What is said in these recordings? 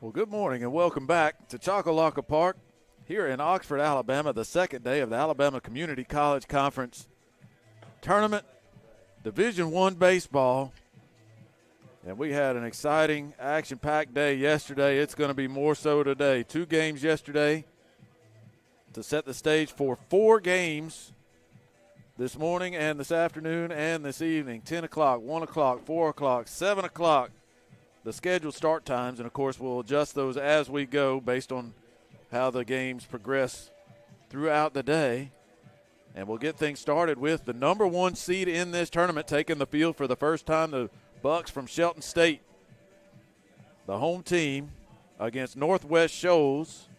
Well, good morning and welcome back to Choccolocco Park here in Oxford, Alabama, the second day of the Alabama Community College Conference Tournament, Division I baseball. And we had an exciting, action-packed day yesterday. It's going to be more so today. 2 games yesterday to set the stage for 4 games this morning and this afternoon and this evening. 10 o'clock, 1 o'clock, 4 o'clock, 7 o'clock. The scheduled start times, and of course we'll adjust those as we go based on how the games progress throughout the day. And we'll get things started with the number 1 seed in this tournament taking the field for the first time, the Bucks from Shelton State. The home team against Northwest Shoals.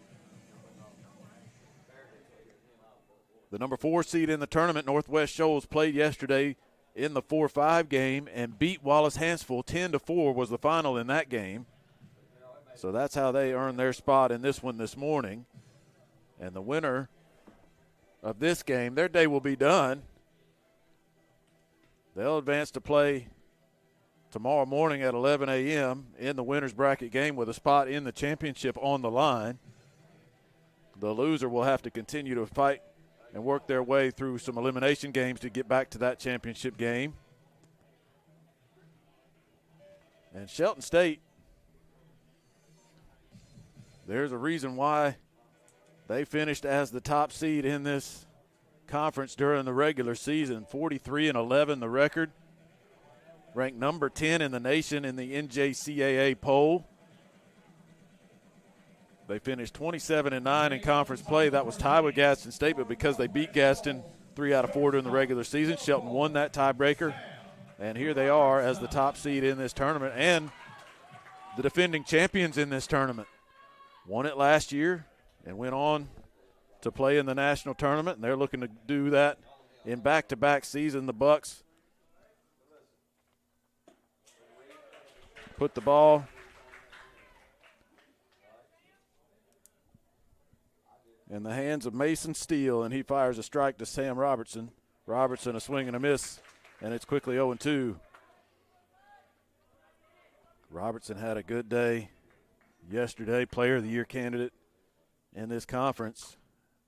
The number 4 seed in the tournament, Northwest Shoals, played yesterday in the 4-5 game and beat Wallace Hansville 10-4 was the final in that game. So that's how they earned their spot in this one this morning. And the winner of this game, their day will be done. They'll advance to play tomorrow morning at 11 a.m. in the winner's bracket game with a spot in the championship on the line. The loser will have to continue to fight and work their way through some elimination games to get back to that championship game. And Shelton State, there's a reason why they finished as the top seed in this conference during the regular season. 43-11 the record. Ranked number 10 in the nation in the NJCAA poll. They finished 27-9 in conference play. That was tied with Gaston State, but because they beat Gaston 3 out of 4 during the regular season, Shelton won that tiebreaker. And here they are as the top seed in this tournament and the defending champions in this tournament. Won it last year and went on to play in the national tournament, and they're looking to do that in back-to-back season. The Bucks put the ball in the hands of Mason Steele, and he fires a strike to Sam Robertson. Robertson a swing and a miss, and it's quickly 0-2. Robertson had a good day yesterday, Player of the Year candidate in this conference.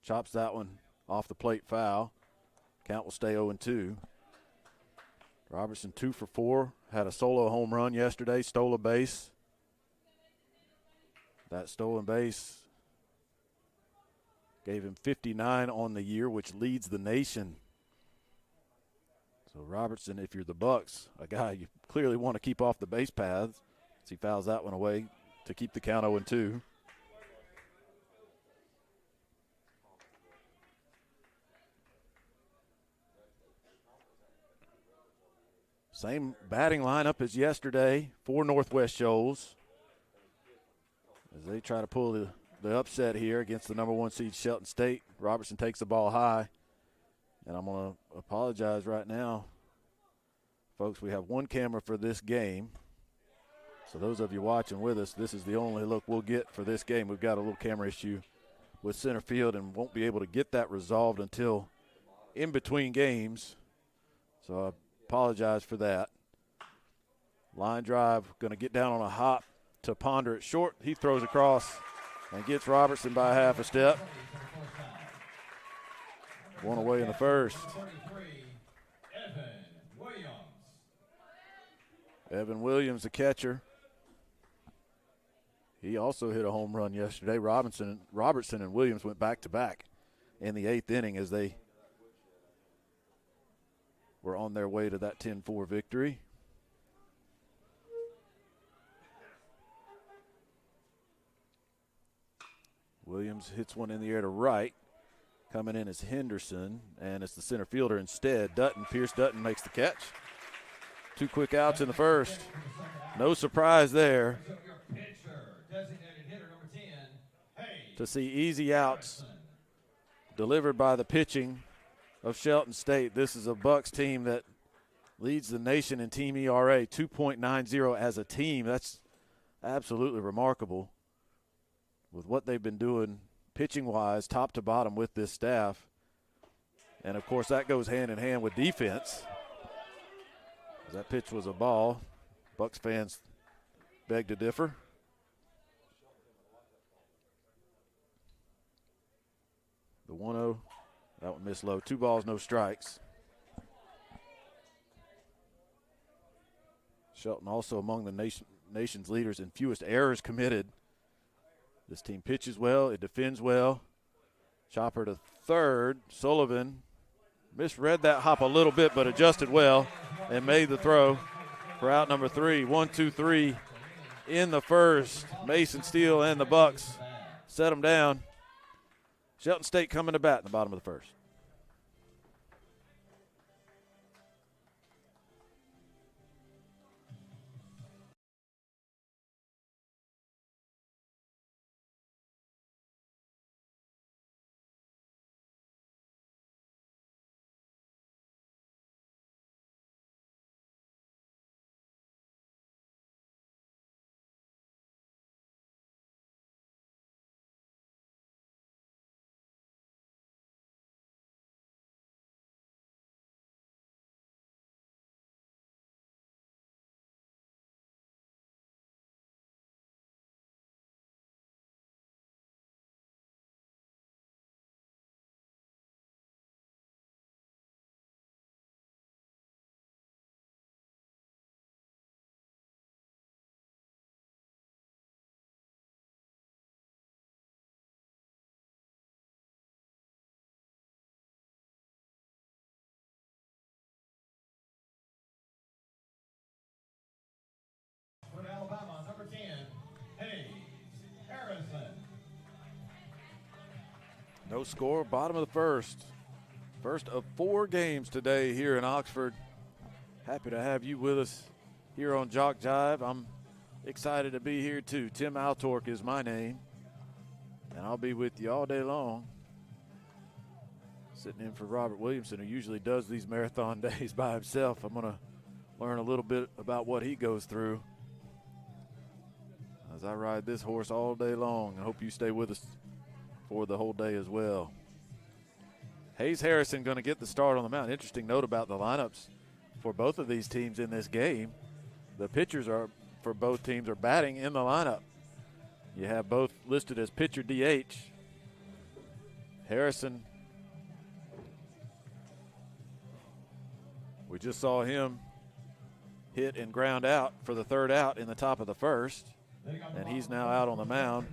Chops that one off the plate foul. Count will stay 0-2. Robertson 2 for 4, had a solo home run yesterday, stole a base. That stolen base gave him 59 on the year, which leads the nation. So Robertson, if you're the Bucks, a guy you clearly want to keep off the base paths, as he fouls that one away to keep the count 0-2. Same batting lineup as yesterday for Northwest Shoals as they try to pull the upset here against the number 1 seed Shelton State. Robertson takes the ball high, and I'm going to apologize right now. Folks, we have 1 camera for this game. So those of you watching with us, this is the only look we'll get for this game. We've got a little camera issue with center field and won't be able to get that resolved until in between games. So I apologize for that. Line drive, going to get down on a hop to Ponder at short. He throws across and gets Robertson by half a step. 1 away in the first. Evan Williams, the catcher. He also hit a home run yesterday. Robertson and Williams went back-to-back in the 8th inning as they were on their way to that 10-4 victory. Williams hits one in the air to right. Coming in is Henderson, and it's the center fielder instead. Pierce Dutton makes the catch. 2 quick outs in the first. No surprise there to see easy outs delivered by the pitching of Shelton State. This is a Bucks team that leads the nation in team ERA, 2.90 as a team. That's absolutely remarkable with what they've been doing pitching-wise, top to bottom with this staff. And, of course, that goes hand in hand with defense. That pitch was a ball. Bucks fans beg to differ. The 1-0. That one missed low. 2 balls, no strikes. Shelton also among the nation's leaders in fewest errors committed. This team pitches well. It defends well. Chopper to third. Sullivan misread that hop a little bit, but adjusted well and made the throw for out number 3. 1-2-3 in the first. Mason Steele and the Bucks set them down. Shelton State coming to bat in the bottom of the first. Alabama, number 10, Harrison. No score, bottom of the first. First of 4 games today here in Oxford. Happy to have you with us here on JockJive. I'm excited to be here too. Tim Altork is my name, and I'll be with you all day long. Sitting in for Robert Williamson, who usually does these marathon days by himself. I'm going to learn a little bit about what he goes through as I ride this horse all day long. I hope you stay with us for the whole day as well. Hayes Harrison going to get the start on the mound. Interesting note about the lineups for both of these teams in this game. The pitchers are for both teams are batting in the lineup. You have both listed as pitcher DH. Harrison, we just saw him hit and ground out for the third out in the top of the first, and he's now out on the mound.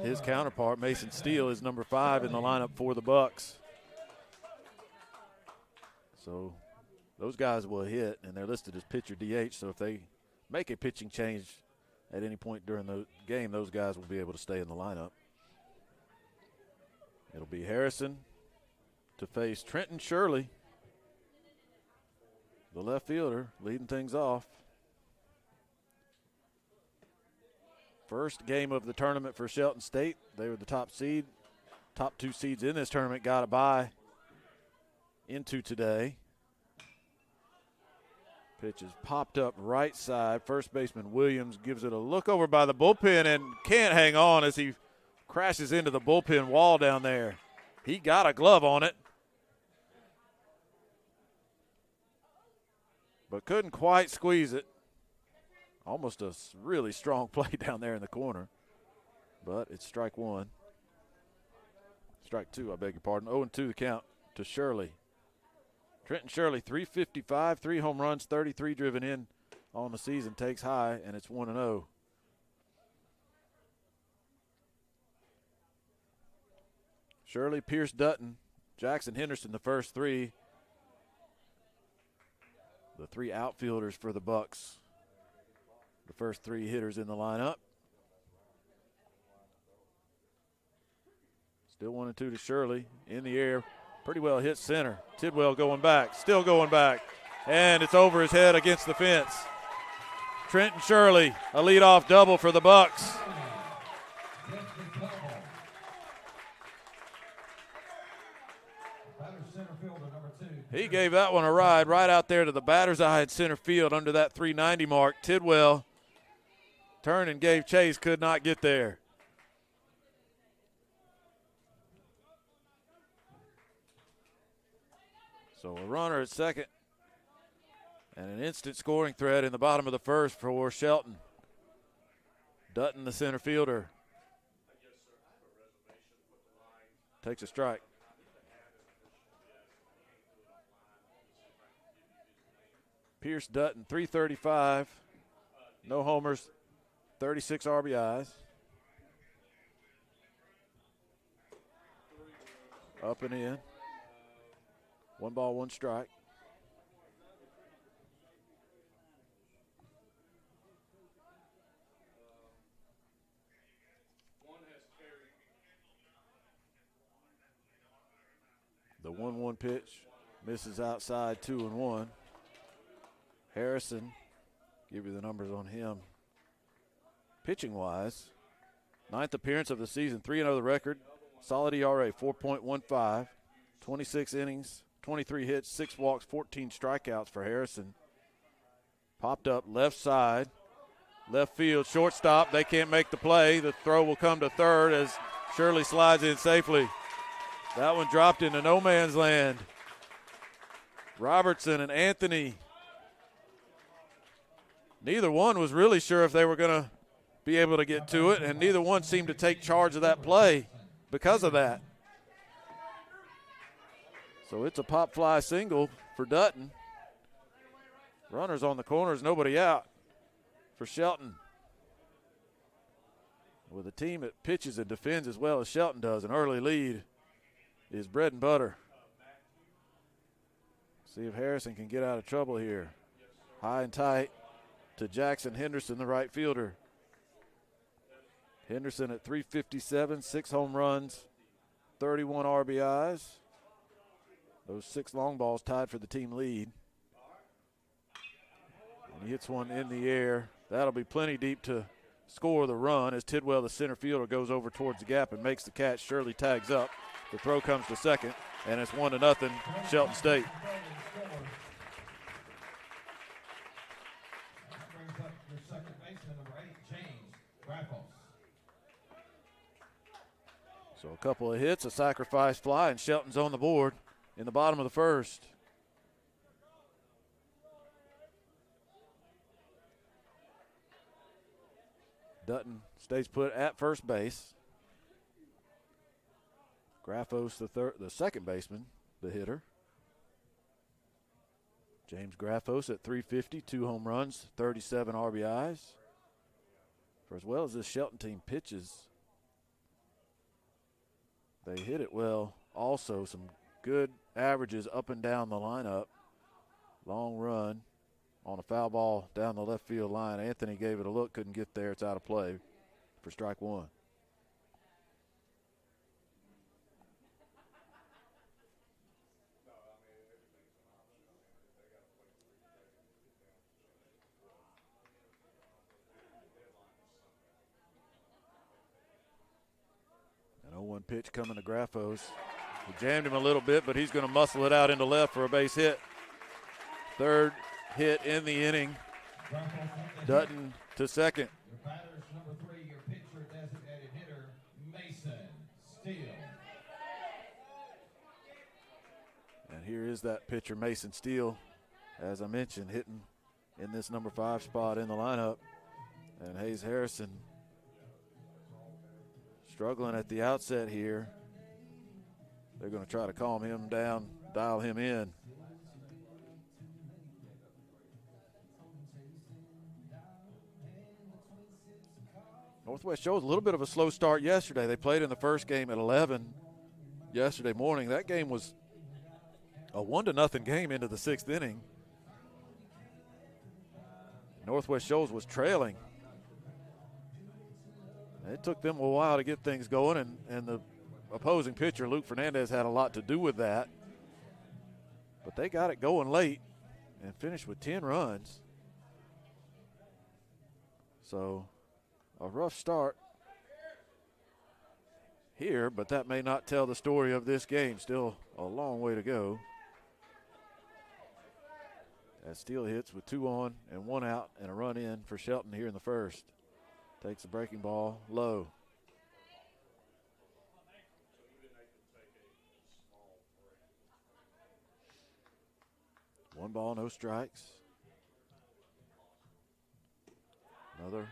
His counterpart, Mason Steele, is number 5 in the lineup for the Bucks. So those guys will hit, and they're listed as pitcher DH, so if they make a pitching change at any point during the game, those guys will be able to stay in the lineup. It'll be Harrison to face Trenton Shirley, the left fielder, leading things off. First game of the tournament for Shelton State. They were the top seed. Top 2 seeds in this tournament got a bye into today. Pitch is popped up right side. First baseman Williams gives it a look over by the bullpen and can't hang on as he crashes into the bullpen wall down there. He got a glove on it, but couldn't quite squeeze it. Almost a really strong play down there in the corner, but it's strike 1. Strike 2, I beg your pardon. 0-2 the count to Shirley. Trenton Shirley, 355, 3 home runs, 33 driven in on the season, takes high, and it's 1-0. Shirley, Pierce Dutton, Jackson Henderson, the first 3. The 3 outfielders for the Bucks. The first 3 hitters in the lineup. Still 1-2 to Shirley. In the air. Pretty well hit center. Tidwell going back. Still going back. And it's over his head against the fence. Trenton Shirley, a leadoff double for the Bucks. He gave that one a ride right out there to the batter's eye at center field under that 390 mark. Tidwell turned and gave chase, could not get there. So a runner at second and an instant scoring threat in the bottom of the first for Shelton. Dutton, the center fielder. takes a strike. Pierce Dutton, 335, no homers, 36 RBIs. Up and in. 1 ball, 1 strike. The 1-1 pitch misses outside, 2-1. Harrison, give you the numbers on him. Pitching wise, 9th appearance of the season, 3-0 the record. Solid ERA, 4.15, 26 innings, 23 hits, 6 walks, 14 strikeouts for Harrison. Popped up left side, left field, shortstop. They can't make the play. The throw will come to third as Shirley slides in safely. That one dropped into no man's land. Robertson and Anthony, neither one was really sure if they were going to be able to get to it, and neither one seemed to take charge of that play because of that. So it's a pop fly single for Dutton. Runners on the corners, nobody out for Shelton. With a team that pitches and defends as well as Shelton does, an early lead is bread and butter. See if Harrison can get out of trouble here. High and tight to Jackson Henderson, the right fielder. Henderson at 357, 6 home runs, 31 RBIs. Those 6 long balls tied for the team lead. And he hits one in the air. That'll be plenty deep to score the run as Tidwell, the center fielder, goes over towards the gap and makes the catch. Shirley tags up. The throw comes to second, and it's 1-0 Shelton State. That brings up your second baseman, number 8, James Graffos. So a couple of hits, a sacrifice fly, and Shelton's on the board in the bottom of the first. Dutton stays put at first base. Graffos, the second baseman, the hitter. James Graffos at 350, 2 home runs, 37 RBIs. For as well as this Shelton team pitches, they hit it well. Also, some good averages up and down the lineup. Long run on a foul ball down the left field line. Anthony gave it a look, couldn't get there. It's out of play for strike 1. An 0-1 pitch coming to Graffos. He jammed him a little bit, but he's going to muscle it out into left for a base hit. Third hit in the inning. Dutton to second. Your batter is number 3, your pitcher designated hitter, Mason Steele. And here is that pitcher, Mason Steele, as I mentioned, hitting in this number 5 spot in the lineup. And Hayes Harrison struggling at the outset here. They're going to try to calm him down, dial him in. Northwest Shoals, a little bit of a slow start yesterday. They played in the first game at 11 yesterday morning. That game was a 1-0 game into the 6th inning. Northwest Shoals was trailing. It took them a while to get things going, and the opposing pitcher, Luke Fernandez, had a lot to do with that. But they got it going late and finished with 10 runs. So a rough start here, but that may not tell the story of this game. Still a long way to go. As Steele hits with 2 on and 1 out and a run in for Shelton here in the first. Takes the breaking ball low. One ball, no strikes. Another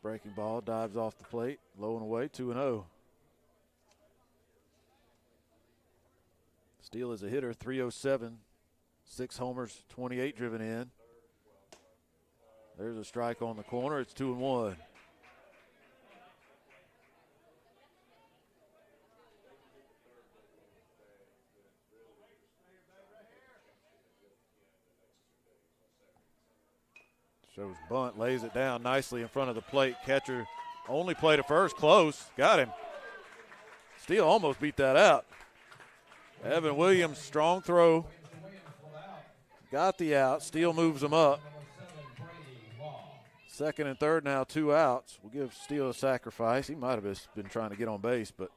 breaking ball, dives off the plate, low and away, 2-0. Steele is a hitter, 307, 6 homers, 28 driven in. There's a strike on the corner. It's 2-1. Shows bunt, lays it down nicely in front of the plate. Catcher only played at first, close, got him. Steele almost beat that out. Evan Williams, strong throw. Got the out. Steele moves him up. Second and third now, 2 outs. We'll give Steele a sacrifice. He might have just been trying to get on base, but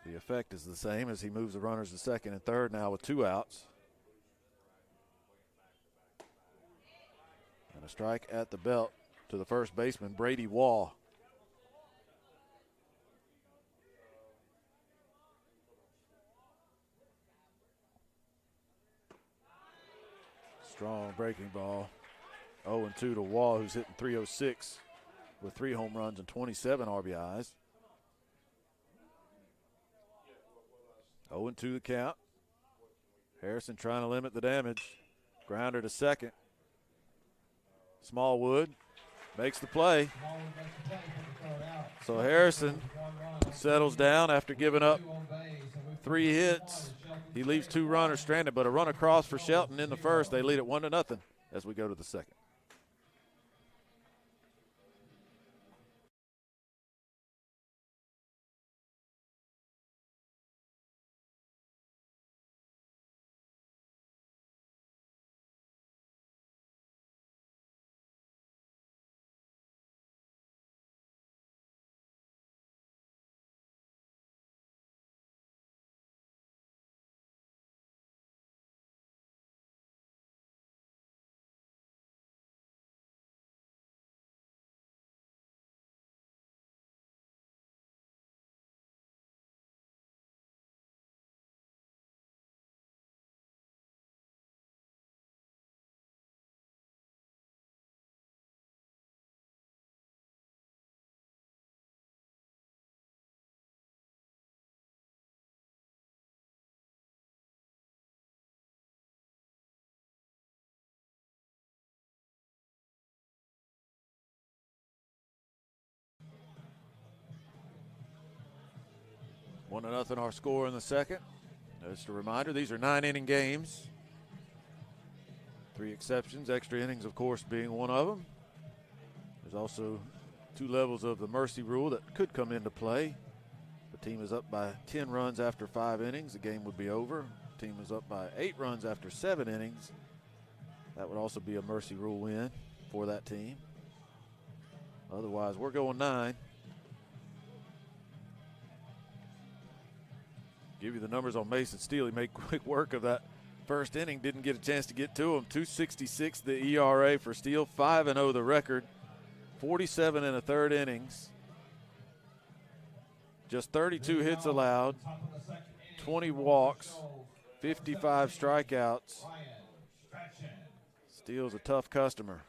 the effect is the same as he moves the runners to second and third now with 2 outs. And a strike at the belt to the first baseman, Brady Waugh. Strong breaking ball. 0-2 to Waugh, who's hitting .306 with 3 home runs and 27 RBIs. 0-2 the count. Harrison trying to limit the damage. Grounder to second. Smallwood makes the play. So Harrison settles down after giving up 3 hits. He leaves 2 runners stranded, but a run across for Shelton in the first. They lead it 1-0 as we go to the second. One to nothing our score in the second. Just a reminder, these are 9-inning games. 3 exceptions, extra innings, of course, being one of them. There's also 2 levels of the mercy rule that could come into play. If the team is up by 10 runs after 5 innings, the game would be over. If the team is up by 8 runs after 7 innings, that would also be a mercy rule win for that team. Otherwise, we're going 9. Give you the numbers on Mason Steele. He made quick work of that first inning. Didn't get a chance to get to him. 2.66 the ERA for Steele. 5-0 the record. 47 in the third innings. Just 32 hits allowed. 20 walks. 55 strikeouts. Steele's a tough customer.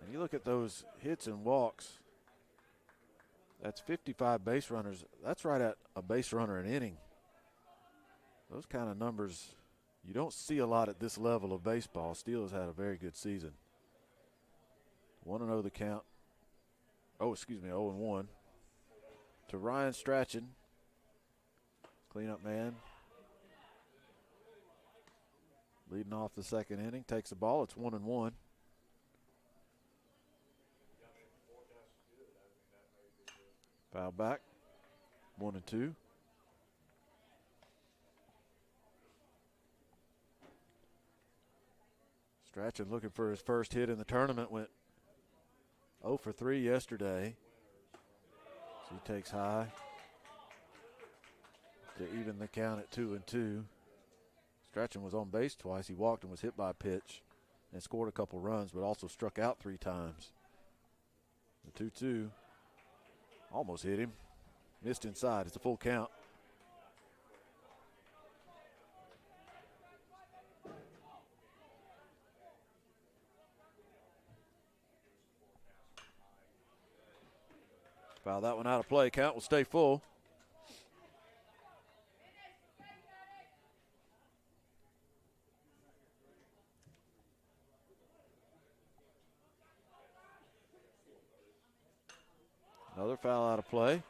And you look at those hits and walks. That's 55 base runners. That's right at a base runner an inning. Those kind of numbers you don't see a lot at this level of baseball. Steele has had a very good season. 1-0 the count. 0-1 to Ryan Strachan. Cleanup man. Leading off the second inning. Takes the ball. It's 1-1. Foul back. 1-2. Strachan looking for his first hit in the tournament. Went 0 for 3 yesterday. So he takes high to even the count at 2-2. Strachan was on base twice. He walked and was hit by a pitch and scored a couple runs, but also struck out 3 times. The 2-2 almost hit him. Missed inside. It's a full count. Foul that one out of play. Count will stay full. Another foul out of play.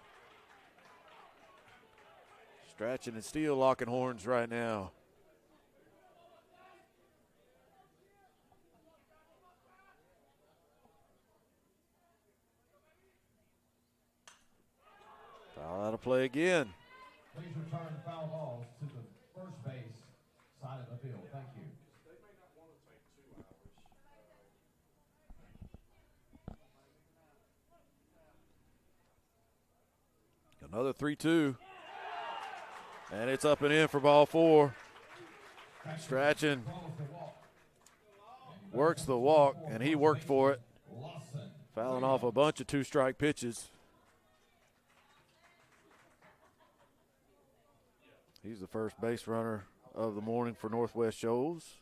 Strachan and Steele locking horns right now. Foul out of play again. Please return foul balls to the first base side of the field. Thank you. Another 3-2. And it's up and in for ball 4. Strachan works the walk, and he worked for it. Fouling off a bunch of 2-strike pitches. He's the first base runner of the morning for Northwest Shoals.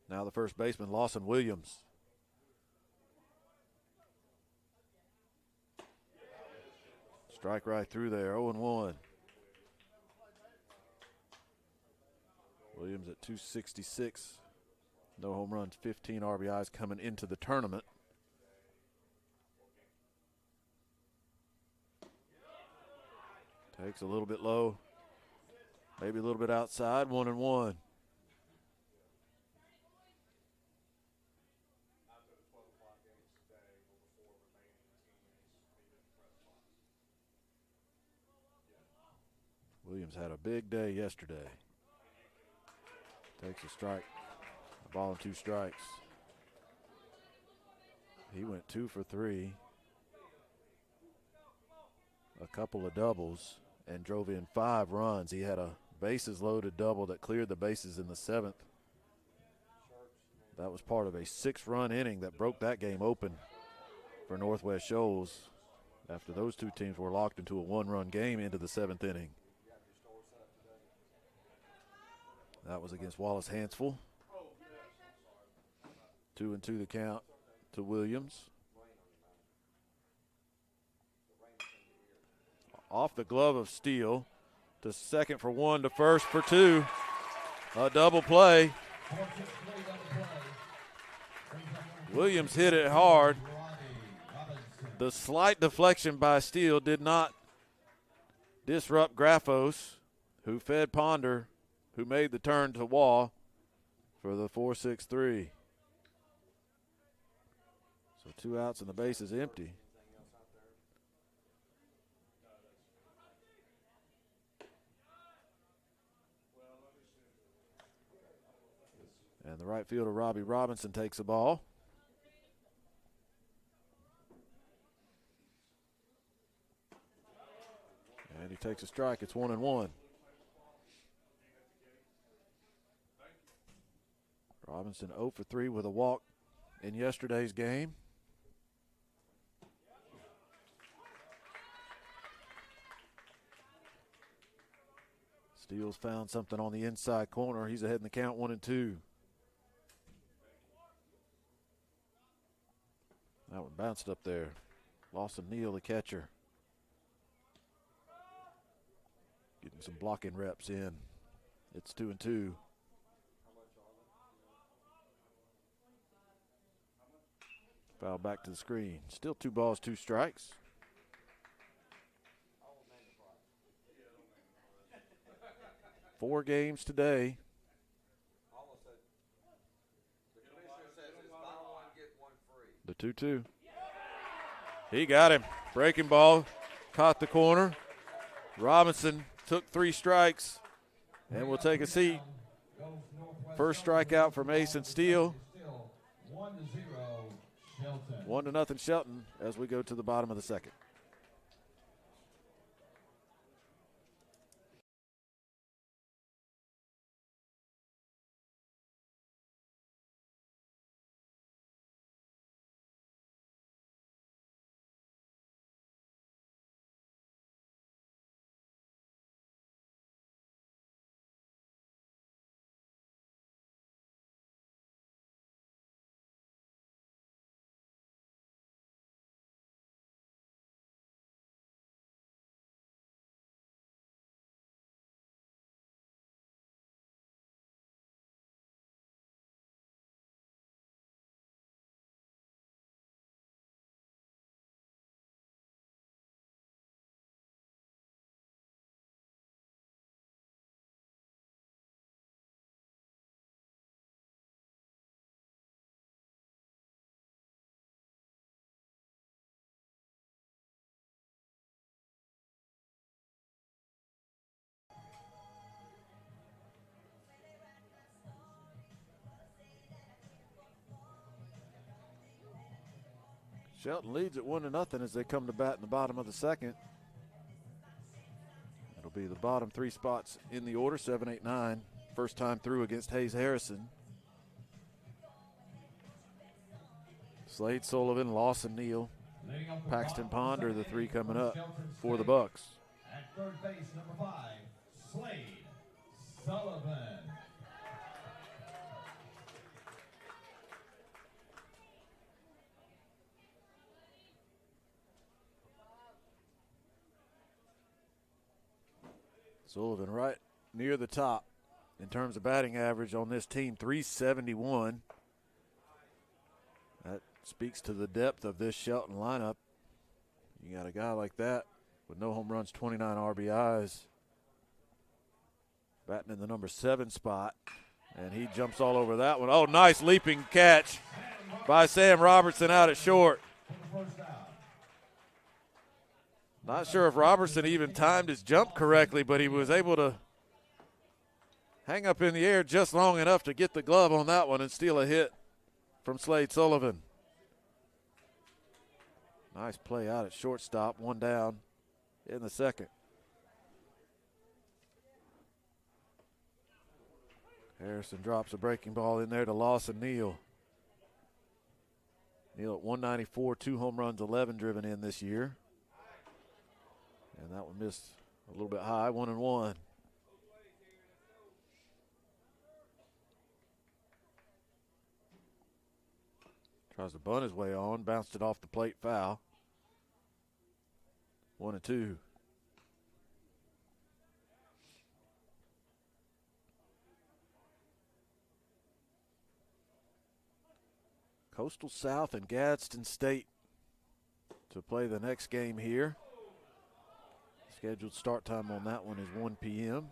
Now the first baseman, Lawson Williams. Strike right through there, 0-1. Williams at 266. No home runs, 15 RBIs coming into the tournament. Takes a little bit low, maybe a little bit outside, 1-1. Williams had a big day yesterday. Takes a strike, a ball and 2 strikes. He went 2 for 3. A couple of doubles and drove in 5 runs. He had a bases loaded double that cleared the bases in the 7th. That was part of a 6-run inning that broke that game open for Northwest Shoals after those two teams were locked into a 1-run game into the 7th inning. That was against Wallace Hansville. 2-2 the count to Williams. Off the glove of Steele to second for 1 to first for 2. A double play. Williams hit it hard. The slight deflection by Steele did not disrupt Graffos, who fed Ponder, who made the turn to Waugh for the 4-6-3. So 2 outs and the base is empty. And the right fielder, Robbie Robinson, takes the ball. And he takes a strike. It's 1-1. Robinson 0 for 3 with a walk in yesterday's game. Steele's found something on the inside corner. He's ahead in the count, 1-2. That one bounced up there. Lawson Neal, the catcher. Getting some blocking reps in. It's 2-2. Foul back to the screen. Still 2 balls, 2 strikes. Four games today. The 2-2. He got him. Breaking ball. Caught the corner. Robinson took 3 strikes and will take a seat. First strikeout for Mason Steele. 1-0 Shelton as we go to the bottom of the second. Shelton leads at 1-0 as they come to bat in the bottom of the second. It'll be the bottom three spots in the order, 7, 8, 9. First time through against Hayes Harrison. Slade Sullivan, Lawson Neal, Paxton Ponder, the three coming up for the Bucks. At third base, number 5, Slade Sullivan. Sullivan right near the top in terms of batting average on this team, 371. That speaks to the depth of this Shelton lineup. You got a guy like that with no home runs, 29 RBIs, batting in the number 7 spot, and he jumps all over that one. Oh, nice leaping catch by Sam Robertson out at short. Not sure if Robertson even timed his jump correctly, but he was able to hang up in the air just long enough to get the glove on that one and steal a hit from Slade Sullivan. Nice play out at shortstop, one down in the second. Harrison drops a breaking ball in there to Lawson Neal. Neal at 194, 2 home runs, 11 driven in this year. And that one missed a little bit high, 1-1. Tries to bunt his way on, bounced it off the plate, foul. 1-2. Coastal South and Gadsden State to play the next game here. Scheduled start time on that one is 1 p.m.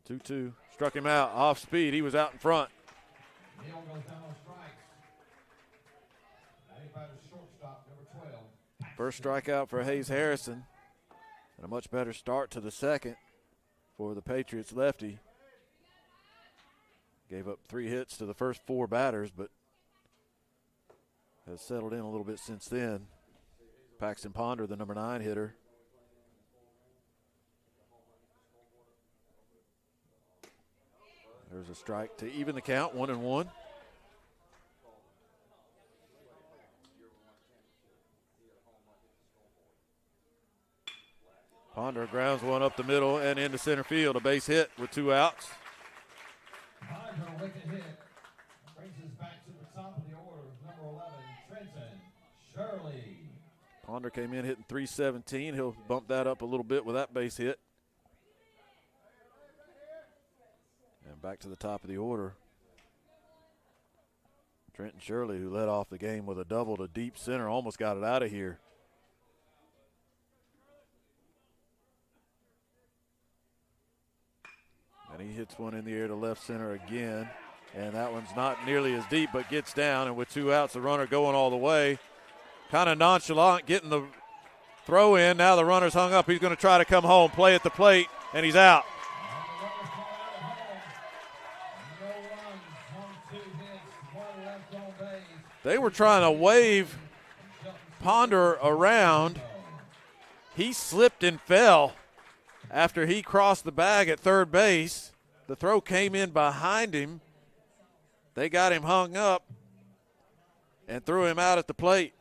2-2. Struck him out off speed. He was out in front. Neal goes down on strikes. Shortstop, number 12. First strikeout for Hayes Harrison. And a much better start to the second for the Patriots lefty. Gave up 3 hits to the first 4 batters, but has settled in a little bit since then. Paxton Ponder, the number 9 hitter. There's a strike to even the count, 1-1. Ponder grounds one up the middle and into center field. A base hit with 2 outs. Ponder, wicket hit. Brings us back to the top of the order. Number 11, Trenton Shirley. Ponder came in hitting 317. He'll bump that up a little bit with that base hit. And back to the top of the order. Trenton Shirley, who led off the game with a double to deep center, almost got it out of here. And he hits one in the air to left center again. And that one's not nearly as deep, but gets down. And with 2 outs, the runner going all the way. Kind of nonchalant getting the throw in. Now the runner's hung up. He's going to try to come home, play at the plate, and he's out. They were trying to wave Ponder around. He slipped and fell after he crossed the bag at third base. The throw came in behind him. They got him hung up and threw him out at the plate.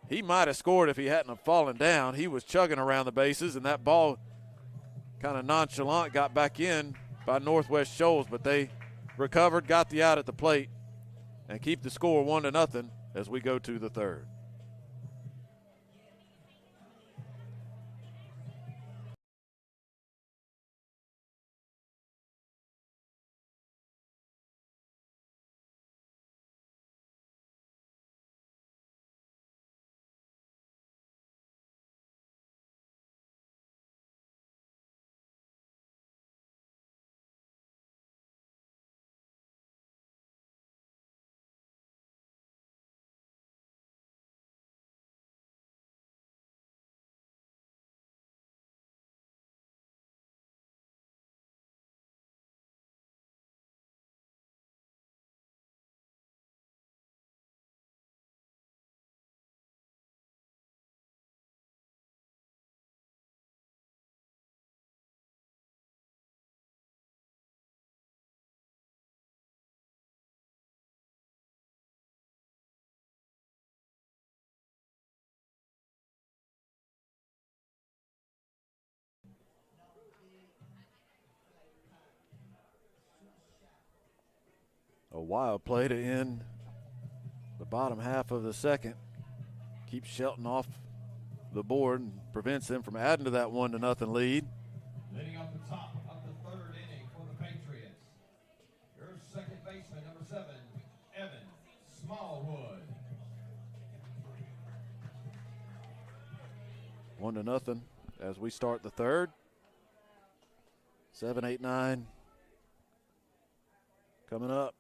He might have scored if he hadn't have fallen down. He was chugging around the bases, and that ball kind of nonchalant got back in by Northwest Shoals, but they recovered, got the out at the plate, and keep the score 1-0 as we go to the third. wild play to end the bottom half of the second. Keeps Shelton off the board and prevents them from adding to that 1-0 lead. Leading off the top of the third inning for the Patriots, your second baseman, number 7, Evan Smallwood. 1-0 as we start the third. 7, 8, 9 coming up.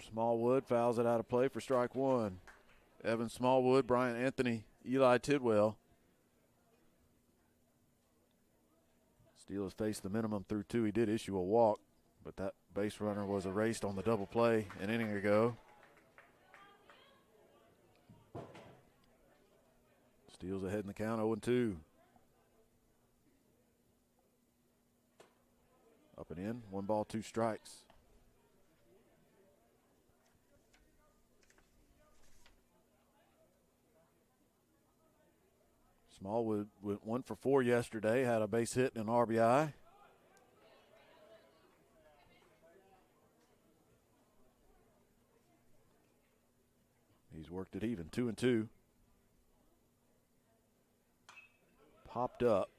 Smallwood fouls it out of play for strike one. Evan Smallwood, Brian Anthony, Eli Tidwell. Steele has faced the minimum through 2. He did issue a walk, but that base runner was erased on the double play an inning ago. Steele's ahead in the count, 0-2. Up and in, 1 ball, 2 strikes. Smallwood went 1 for 4 yesterday, had a base hit and an RBI. He's worked it even, 2-2. Popped up,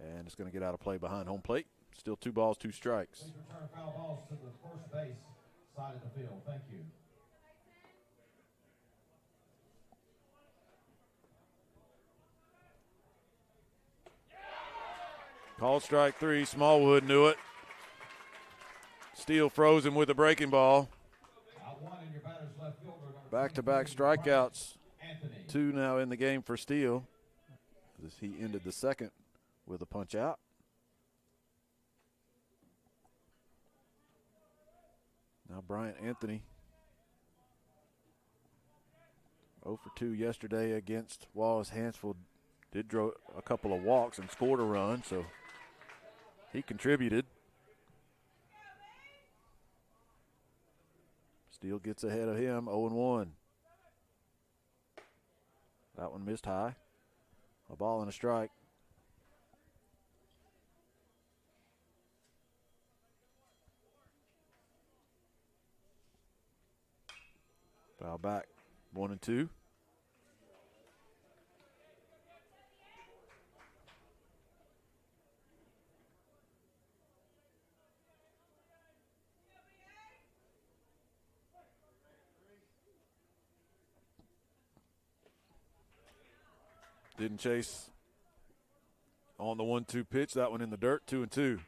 and it's going to get out of play behind home plate. Still 2 balls, 2 strikes. Please return foul balls to the first base side of the field. Thank you. Called strike 3. Smallwood knew it. Steele froze him with a breaking ball. Back-to-back strikeouts. 2 now in the game for Steele, as he ended the second with a punch out. Now Bryant Anthony, 0 for 2 yesterday against Wallace Hansfield. Did draw a couple of walks and scored a run, so he contributed. Steele gets ahead of him, 0-1. That one missed high. A ball and a strike. Foul back, 1-2. Didn't chase on the 1-2 pitch. That one in the dirt, 2-2.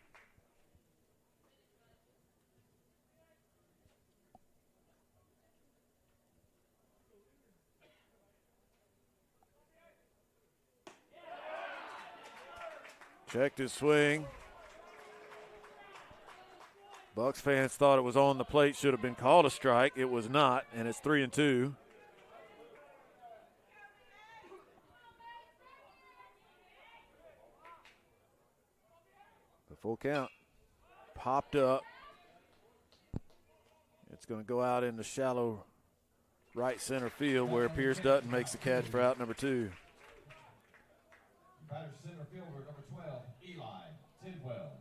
Checked his swing. Bucks fans thought it was on the plate, should have been called a strike. It was not, and it's 3-2. The full count. Popped up. It's going to go out into shallow right center field where Pierce Dutton makes the catch for out number 2. Batter center fielder, number 12, Eli Tidwell.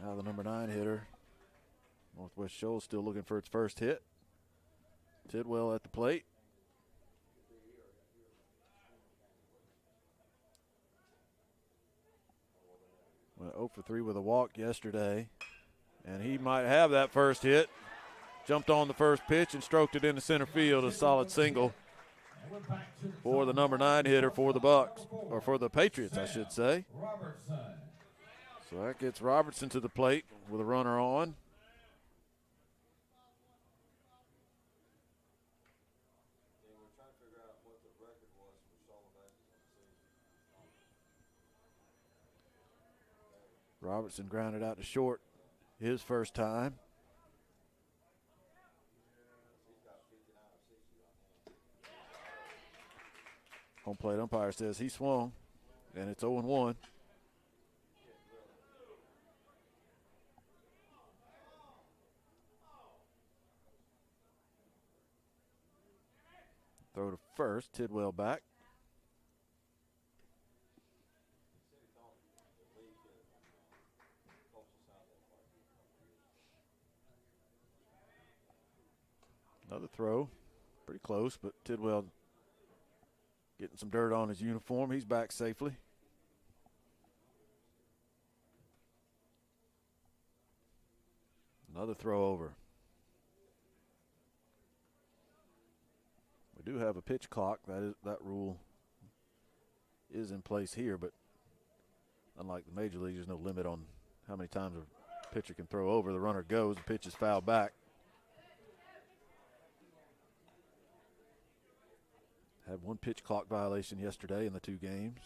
Now the number 9 hitter. Northwest Shoals still looking for its first hit. Tidwell at the plate. Went 0 for 3 with a walk yesterday, and he might have that first hit. Jumped on the first pitch and stroked it into center field, a solid single for the number 9 hitter for the Bucks, or for the Patriots, I should say. So that gets Robertson to the plate with a runner on. Robertson grounded out to short his first time. Home plate umpire says he swung, and it's 0-1. Throw to first, Tidwell back. Another throw. Pretty close, but Tidwell getting some dirt on his uniform. He's back safely. Another throw over. We do have a pitch clock. That rule is in place here, but unlike the major leagues, there's no limit on how many times a pitcher can throw over. The runner goes, the pitch is fouled back. Had one pitch clock violation yesterday in the 2 games.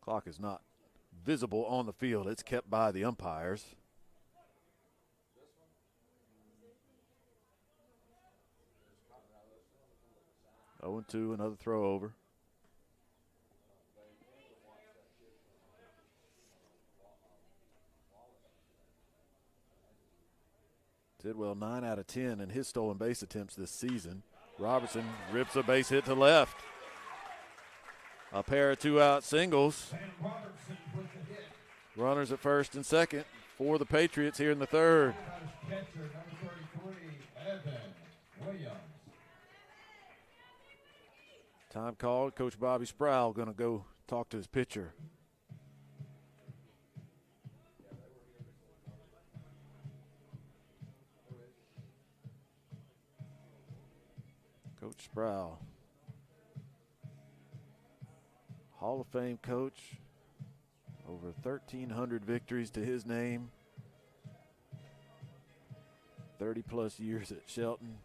Clock is not visible on the field. It's kept by the umpires. Oh, 0-2, another throw over. Tidwell 9 out of 10 in his stolen base attempts this season. Robertson rips a base hit to left. A pair of 2-out singles. Runners at first and second for the Patriots here in the 3rd. Time called. Coach Bobby Sproul going to go talk to his pitcher. Coach Sproul, Hall of Fame coach, over 1,300 victories to his name, 30-plus years at Shelton,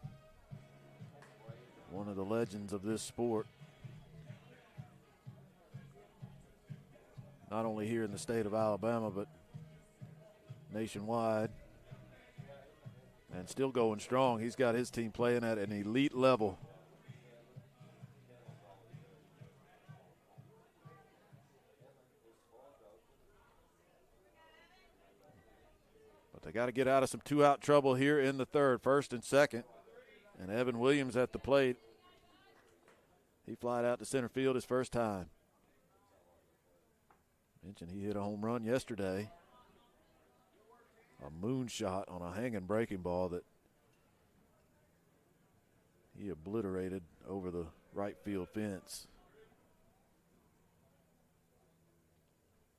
one of the legends of this sport, not only here in the state of Alabama, but nationwide, and still going strong. He's got his team playing at an elite level. But they got to get out of some 2-out trouble here in the 3rd, first and second. And Evan Williams at the plate. He flied out to center field his first time. Mentioned he hit a home run yesterday. A moonshot on a hanging breaking ball that he obliterated over the right field fence.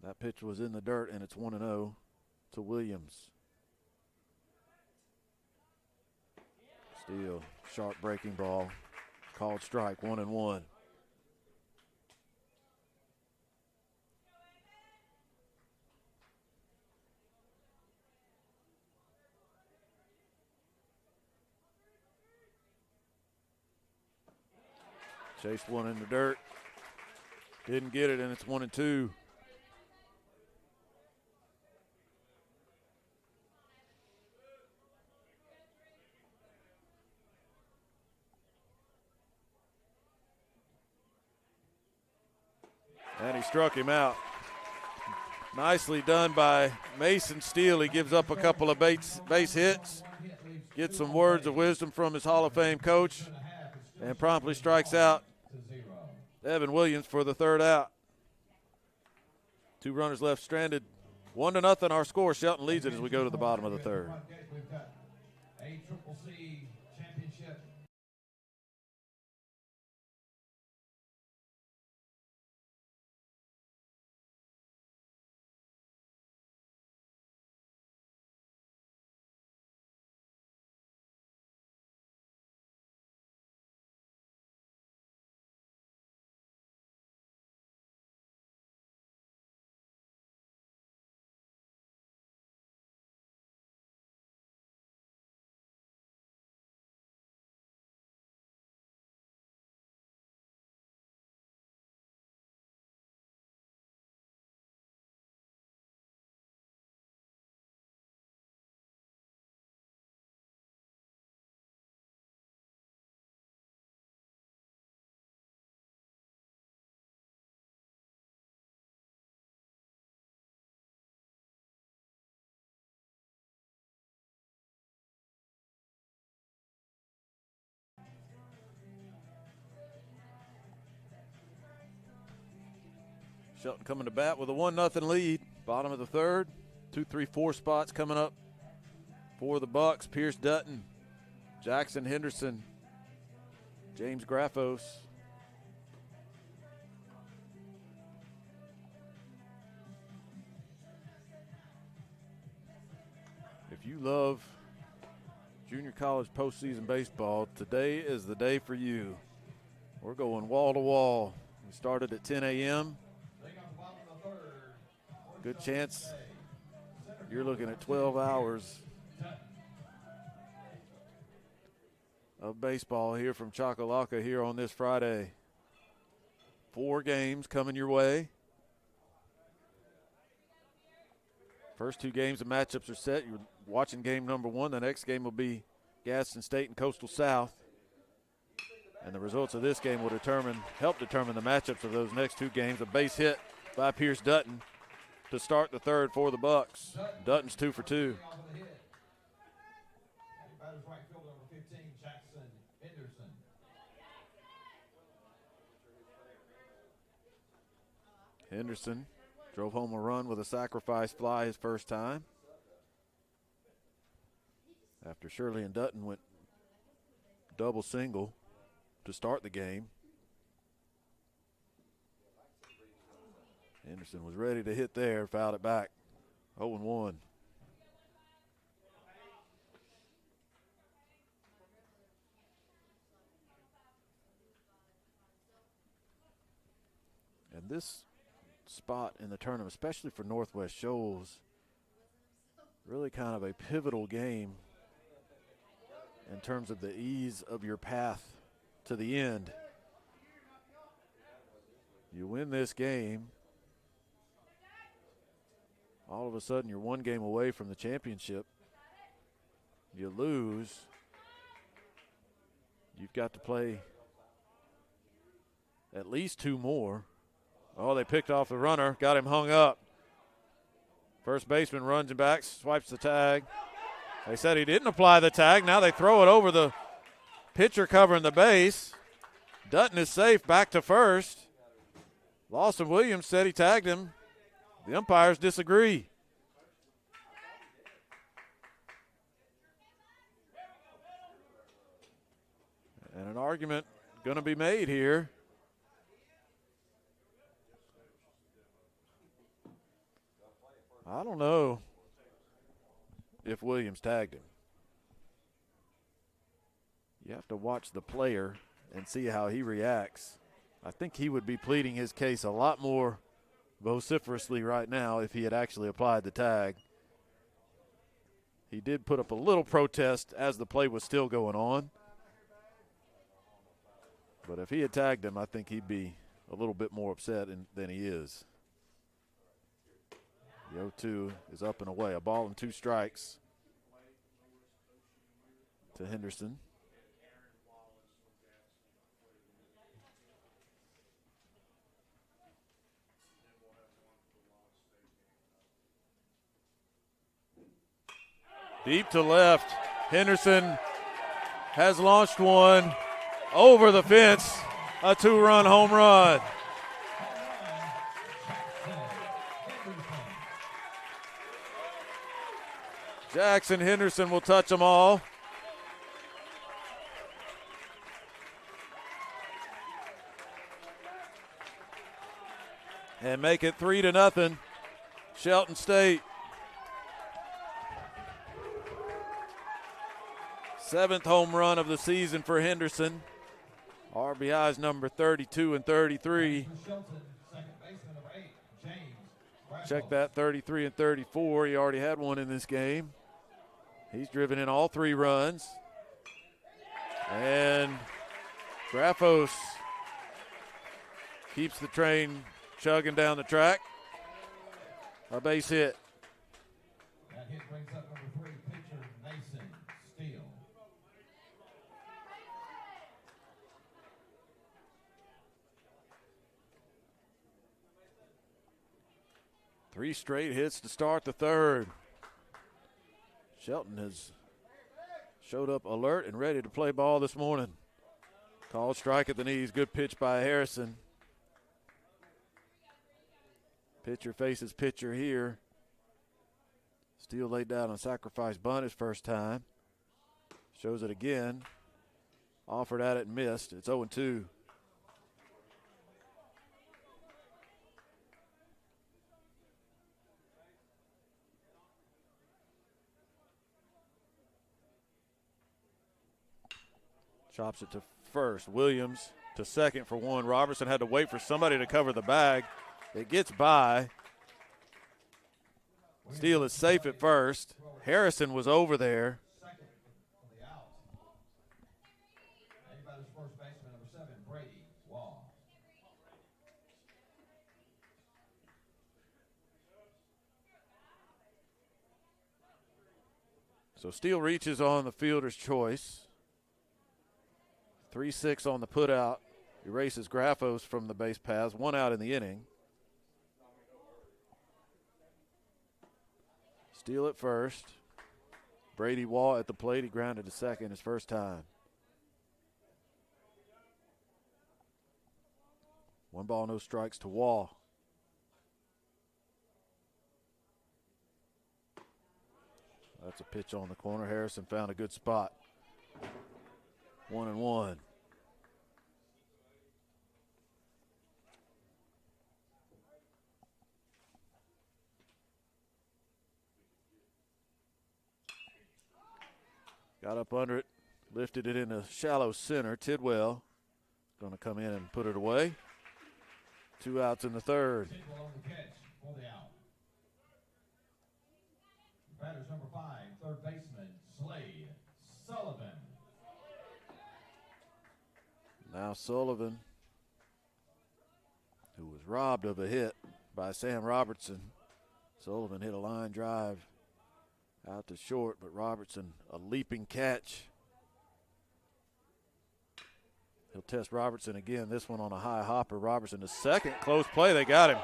That pitch was in the dirt, and it's 1-0 to Williams. Steele, sharp breaking ball, called strike, 1-1. Chased one in the dirt. Didn't get it, and it's 1-2. And he struck him out. Nicely done by Mason Steele. He gives up a couple of base hits, gets some words of wisdom from his Hall of Fame coach, and promptly strikes out Evan Williams for the 3rd out. 2 runners left stranded. 1-0 our score. Shelton leads it as we go to the bottom of the 3rd. ACCC championship. Shelton coming to bat with a 1-0 lead. Bottom of the 3rd. 2, 3, 4 spots coming up For the Bucks, Pierce Dutton, Jackson Henderson, James Graffos. If you love junior college postseason baseball, today is the day for you. We're going wall to wall. We started at 10 a.m. Good chance you're looking at 12 hours of baseball here from Choccolocco here on this Friday. 4 games coming your way. First 2 games, the matchups are set. You're watching game number 1. The next game will be Gadsden State and Coastal South. And the results of this game will help determine the matchups of those next 2 games. A base hit by Pierce Dutton to start the third for the Bucks. Dutton's 2 for 2. Henderson drove home a run with a sacrifice fly his first time, after Shirley and Dutton went double single to start the game. Henderson was ready to hit there, fouled it back. 0-1. And this spot in the tournament, especially for Northwest Shoals, really kind of a pivotal game in terms of the ease of your path to the end. You win this game, all of a sudden you're 1 game away from the championship. You lose, you've got to play at least 2 more. Oh, they picked off the runner, got him hung up. First baseman runs him back, swipes the tag. They said he didn't apply the tag. Now they throw it over the pitcher covering the base. Dutton is safe, back to first. Lawson Williams said he tagged him. The umpires disagree. And an argument going to be made here. I don't know if Williams tagged him. You have to watch the player and see how he reacts. I think he would be pleading his case a lot more vociferously right now if he had actually applied the tag. He did put up a little protest as the play was still going on. But if he had tagged him, I think he'd be a little bit more upset than he is. The 0-2 is up and away. A ball and 2 strikes to Henderson. Deep to left. Henderson has launched one over the fence. A 2-run home run. Jackson Henderson will touch them all. And make it 3-0. Shelton State. 7th home run of the season for Henderson. RBIs number 32 and 33. Check that, 33 and 34. He already had one in this game. He's driven in all 3 runs. And Graffos keeps the train chugging down the track. A base hit. That hit brings up number 3, pitcher Mason Steele. Three straight hits to start the third. Shelton has showed up alert and ready to play ball this morning. Called strike at the knees. Good pitch by Harrison. Pitcher faces pitcher here. Steele laid down a sacrifice bunt his first time. Shows it again. Offered at it and missed. It's 0-2. Chops it to first. Williams to second for one. Robertson had to wait for somebody to cover the bag. It gets by. Steele is safe at first. Harrison was over there. So Steele reaches on the fielder's choice. 3-6 on the putout. Erases Graffos from the base paths. 1 out in the inning. Steele at first. Brady Wall at the plate. He grounded to second his first time. 1 ball, no strikes to Wall. That's a pitch on the corner. Harrison found a good spot. 1-1. Got up under it, lifted it in the shallow center. Tidwell going to come in and put it away. 2 outs in the third. Tidwell on the catch for the out. Batters number 5, third baseman Slade Sullivan. Now Sullivan, who was robbed of a hit by Sam Robertson. Sullivan hit a line drive out to short, but Robertson, a leaping catch. He'll test Robertson again, this one on a high hopper. Robertson to second, close play, they got him.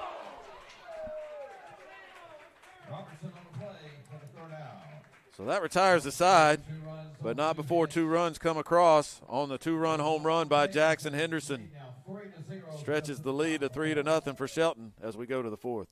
Robertson on the play for the third out. So that retires the side, but not before 2 runs come across on the 2-run home run by Jackson Henderson. Stretches the lead to 3-0 for Shelton as we go to the 4th.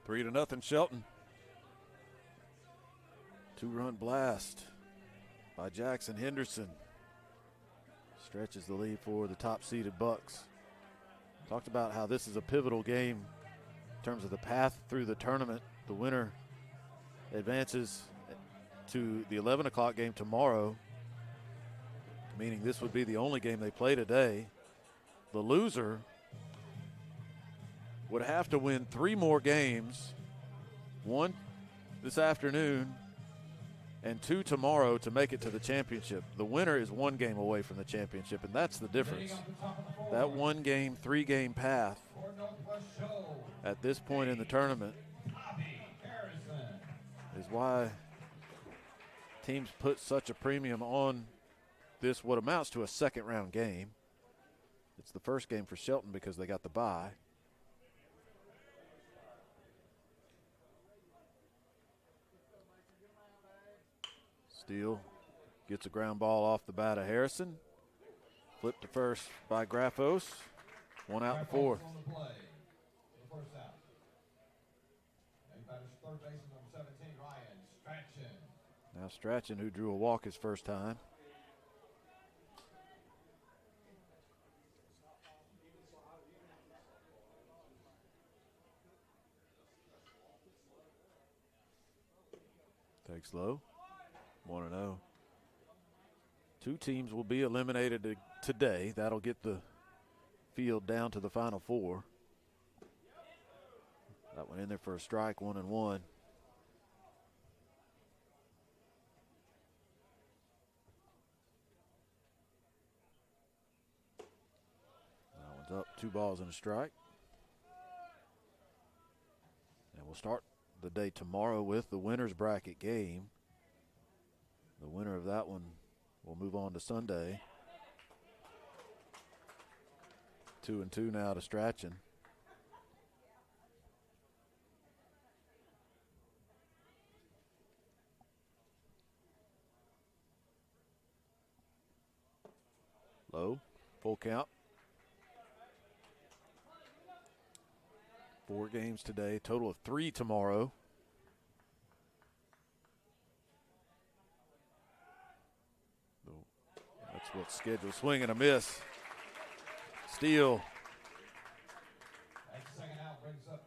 Three to nothing, Shelton. 2-run blast by Jackson Henderson. Stretches the lead for the top-seeded Bucks. Talked about how this is a pivotal game in terms of the path through the tournament. The winner advances to the 11 o'clock game tomorrow, meaning this would be the only game they play today. The loser would have to win 3 more games, 1 this afternoon and 2 tomorrow to make it to the championship. The winner is 1 game away from the championship, and that's the difference. That 1-game, 3-game path at this point in the tournament is why teams put such a premium on this, what amounts to a second-round game. It's the first game for Shelton because they got the bye. Steele gets a ground ball off the bat of Harrison. Flipped to first by Graffos. 1 out in the 4th. Now Strachan, who drew a walk his first time. Takes low. 1-0. Two teams will be eliminated today. That'll get the field down to the final four. That one in there for a strike, 1-1. That one's up, 2 balls and a strike. And we'll start the day tomorrow with the winner's bracket game. The winner of that one will move on to Sunday. 2-2 now to Strachan. Low, full count. 4 games today, total of 3 tomorrow. That's what's scheduled. Swing and a miss. Steele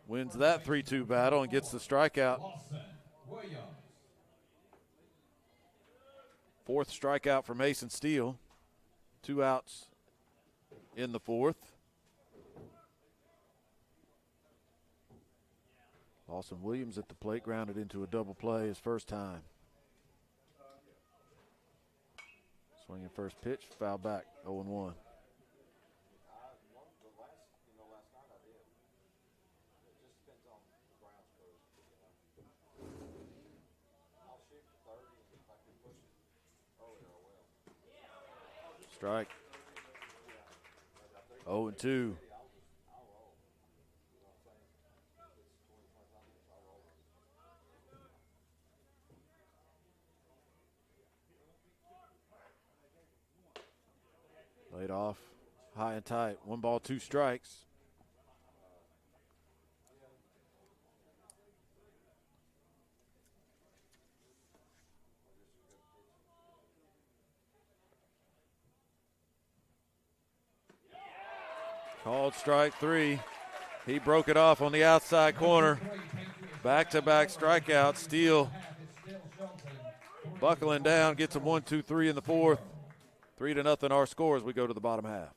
wins that 3-2 battle and gets the strikeout. 4th strikeout for Mason Steele. 2 outs in the 4th. Lawson Williams at the plate, grounded into a double play his first time. Swinging first pitch, foul back, 0-1. Strike. 0-2. Laid off, high and tight. 1 ball, 2 strikes. Called strike 3. He broke it off on the outside corner. Back-to-back strikeouts. Steele buckling down, gets him 1, 2, 3 in the 4th. 3-0 our score as we go to the bottom half.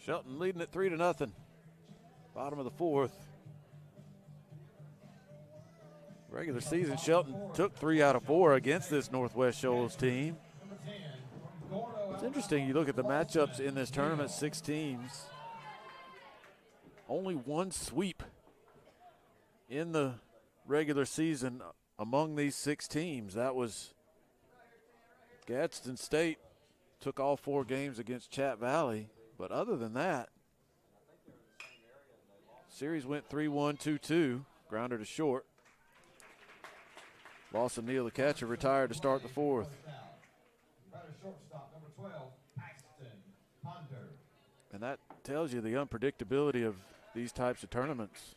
Shelton leading it 3-0. Bottom of the 4th. Regular season, Shelton took 3 out of 4 against this Northwest Shoals team. It's interesting, you look at the matchups in this tournament, 6 teams. Only 1 sweep in the regular season among these 6 teams. That was Gadsden State took all 4 games against Chat Valley. But other than that, series went 3-1, 2-2, grounder to short. Lawson Neal, the catcher, retired to start the 4th. And that tells you the unpredictability of these types of tournaments.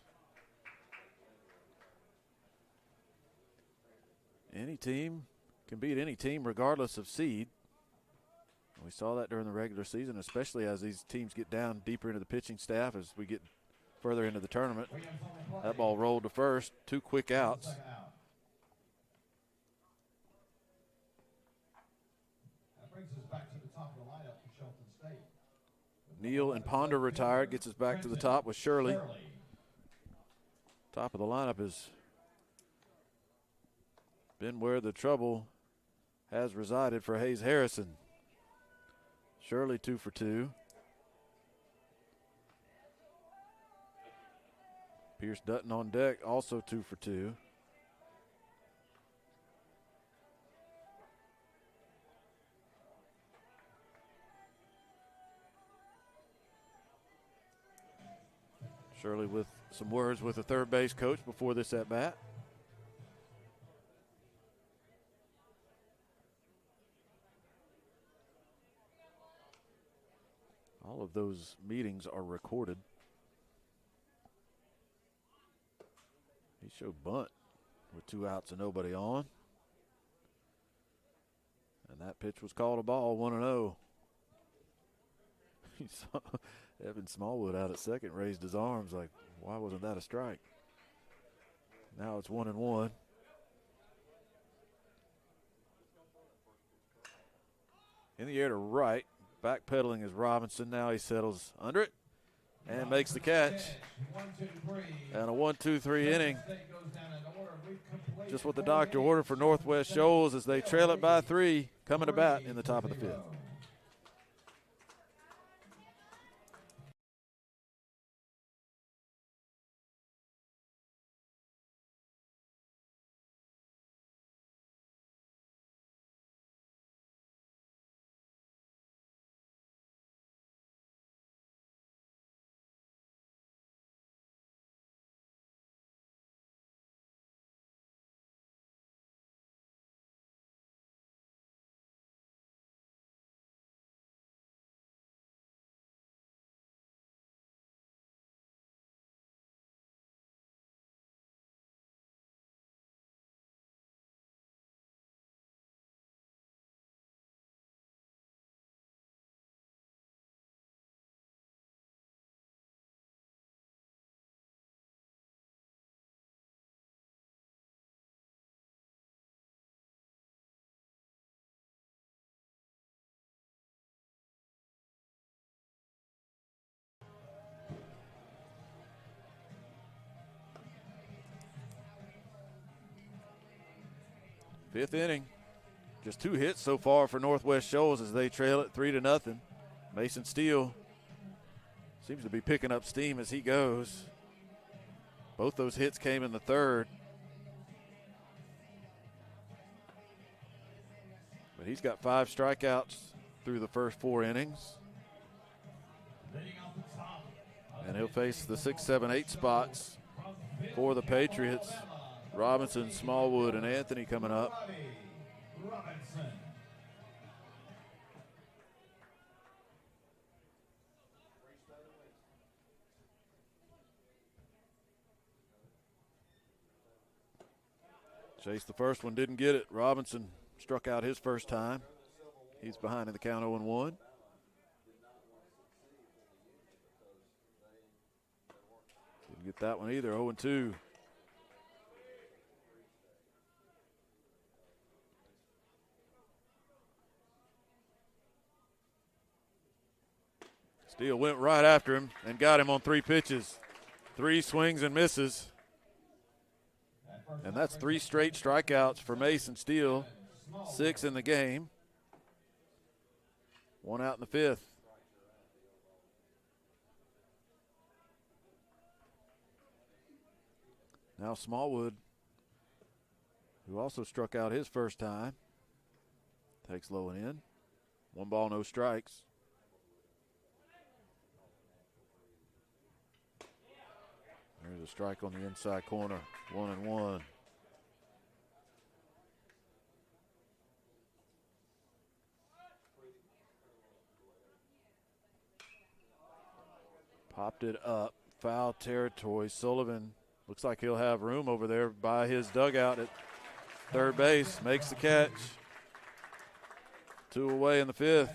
Any team can beat any team regardless of seed. We saw that during the regular season, especially as these teams get down deeper into the pitching staff as we get further into the tournament. That ball rolled to first, 2 quick outs. brings us back to the top of the lineup for Shelton State. Neal and Ponder retired, gets us back to the top with Shirley. Top of the lineup has been where the trouble has resided for Hayes Harrison. Shirley 2 for 2. Pierce Dutton on deck, also 2 for 2. Shirley with some words with the third base coach before this at bat. All of those meetings are recorded. He showed bunt with 2 outs and nobody on. And that pitch was called a ball, 1-0. You saw Evan Smallwood out at second, raised his arms like, why wasn't that a strike? Now it's 1-1. In the air to right, backpedaling is Robinson. Now he settles under it and makes the catch. And a 1-2-3 inning. Just what the doctor ordered for Northwest Shoals as they trail it by 3, coming to bat in the top of the 5th. Fifth inning. Just 2 hits so far for Northwest Shoals as they trail it 3-0. Mason Steele seems to be picking up steam as he goes. Both those hits came in the 3rd. But he's got 5 strikeouts through the first 4 innings. And he'll face the 6, 7, 8 spots for the Patriots. Robinson, Smallwood, and Anthony coming up. Chase the first one, didn't get it. Robinson struck out his first time. He's behind in the count 0-1. Didn't get that one either, 0-2. Steele went right after him and got him on 3 pitches. 3 swings and misses. And that's 3 straight strikeouts for Mason Steele. 6 in the game. 1 out in the 5th. Now Smallwood, who also struck out his first time, takes low and in. 1 ball, no strikes. There's a strike on the inside corner, 1-1. Popped it up, foul territory. Sullivan looks like he'll have room over there by his dugout at third base. Makes the catch. 2 away in the 5th.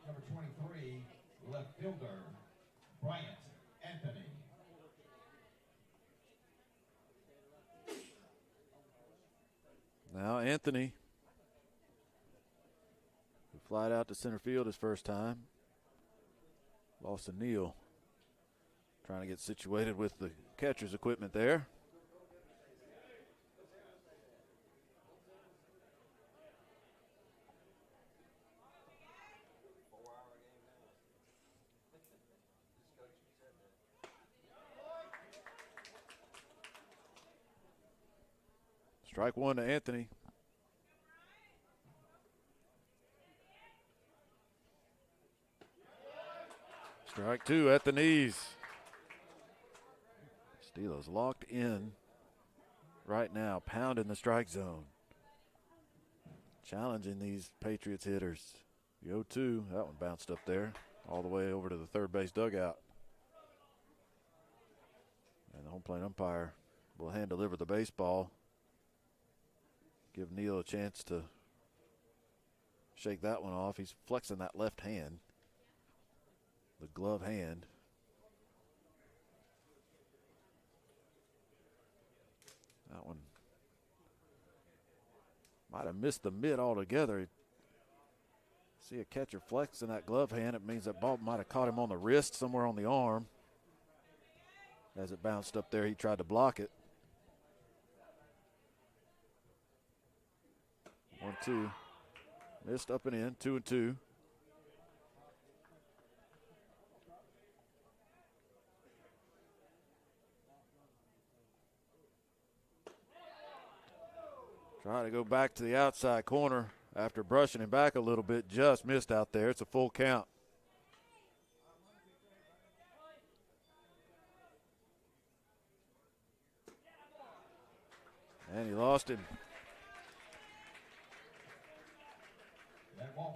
Number 23, left fielder, Bryant Anthony. Now Anthony, who Flied out to center field his first time. Lost to Neal. Trying to get situated with the catcher's equipment there. Strike one to Anthony. Strike two at the knees. Steele's locked in right now, pounding the strike zone. Challenging these Patriots hitters. The 0-2, that one bounced up there, all the way over to the third base dugout. And the home plate umpire will hand deliver the baseball. Give Neal a chance to shake that one off. He's flexing that left hand, the glove hand. That one might have missed the mid altogether. See a catcher flexing that glove hand. It means that ball might have caught him on the wrist, somewhere on the arm. As it bounced up there, he tried to block it. 1-2. Missed up and in, 2-2. Trying to go back to the outside corner after brushing him back a little bit. Just missed out there. It's a full count. And he lost him.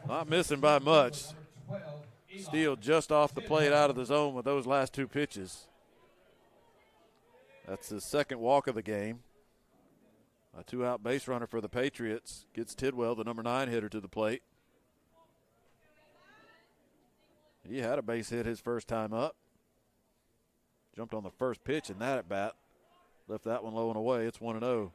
Not missing by much. Steele just off the plate out of the zone with those last two pitches. That's his second walk of the game. A two-out base runner for the Patriots. Gets Tidwell, the number 9 hitter, to the plate. He had a base hit his first time up. Jumped on the first pitch in that at bat. Left that one low and away. It's 1-0.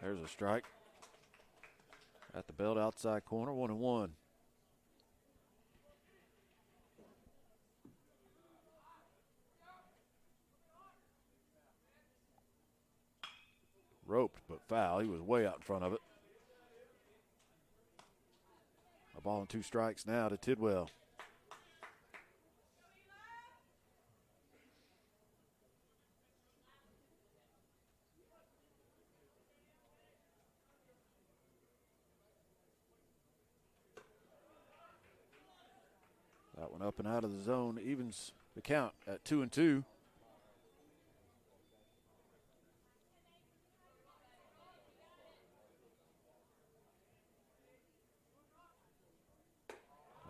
There's a strike at the belt outside corner, 1-1. Roped, but foul. He was way out in front of it. A ball and 2 strikes now to Tidwell. That one up and out of the zone, evens the count at 2-2.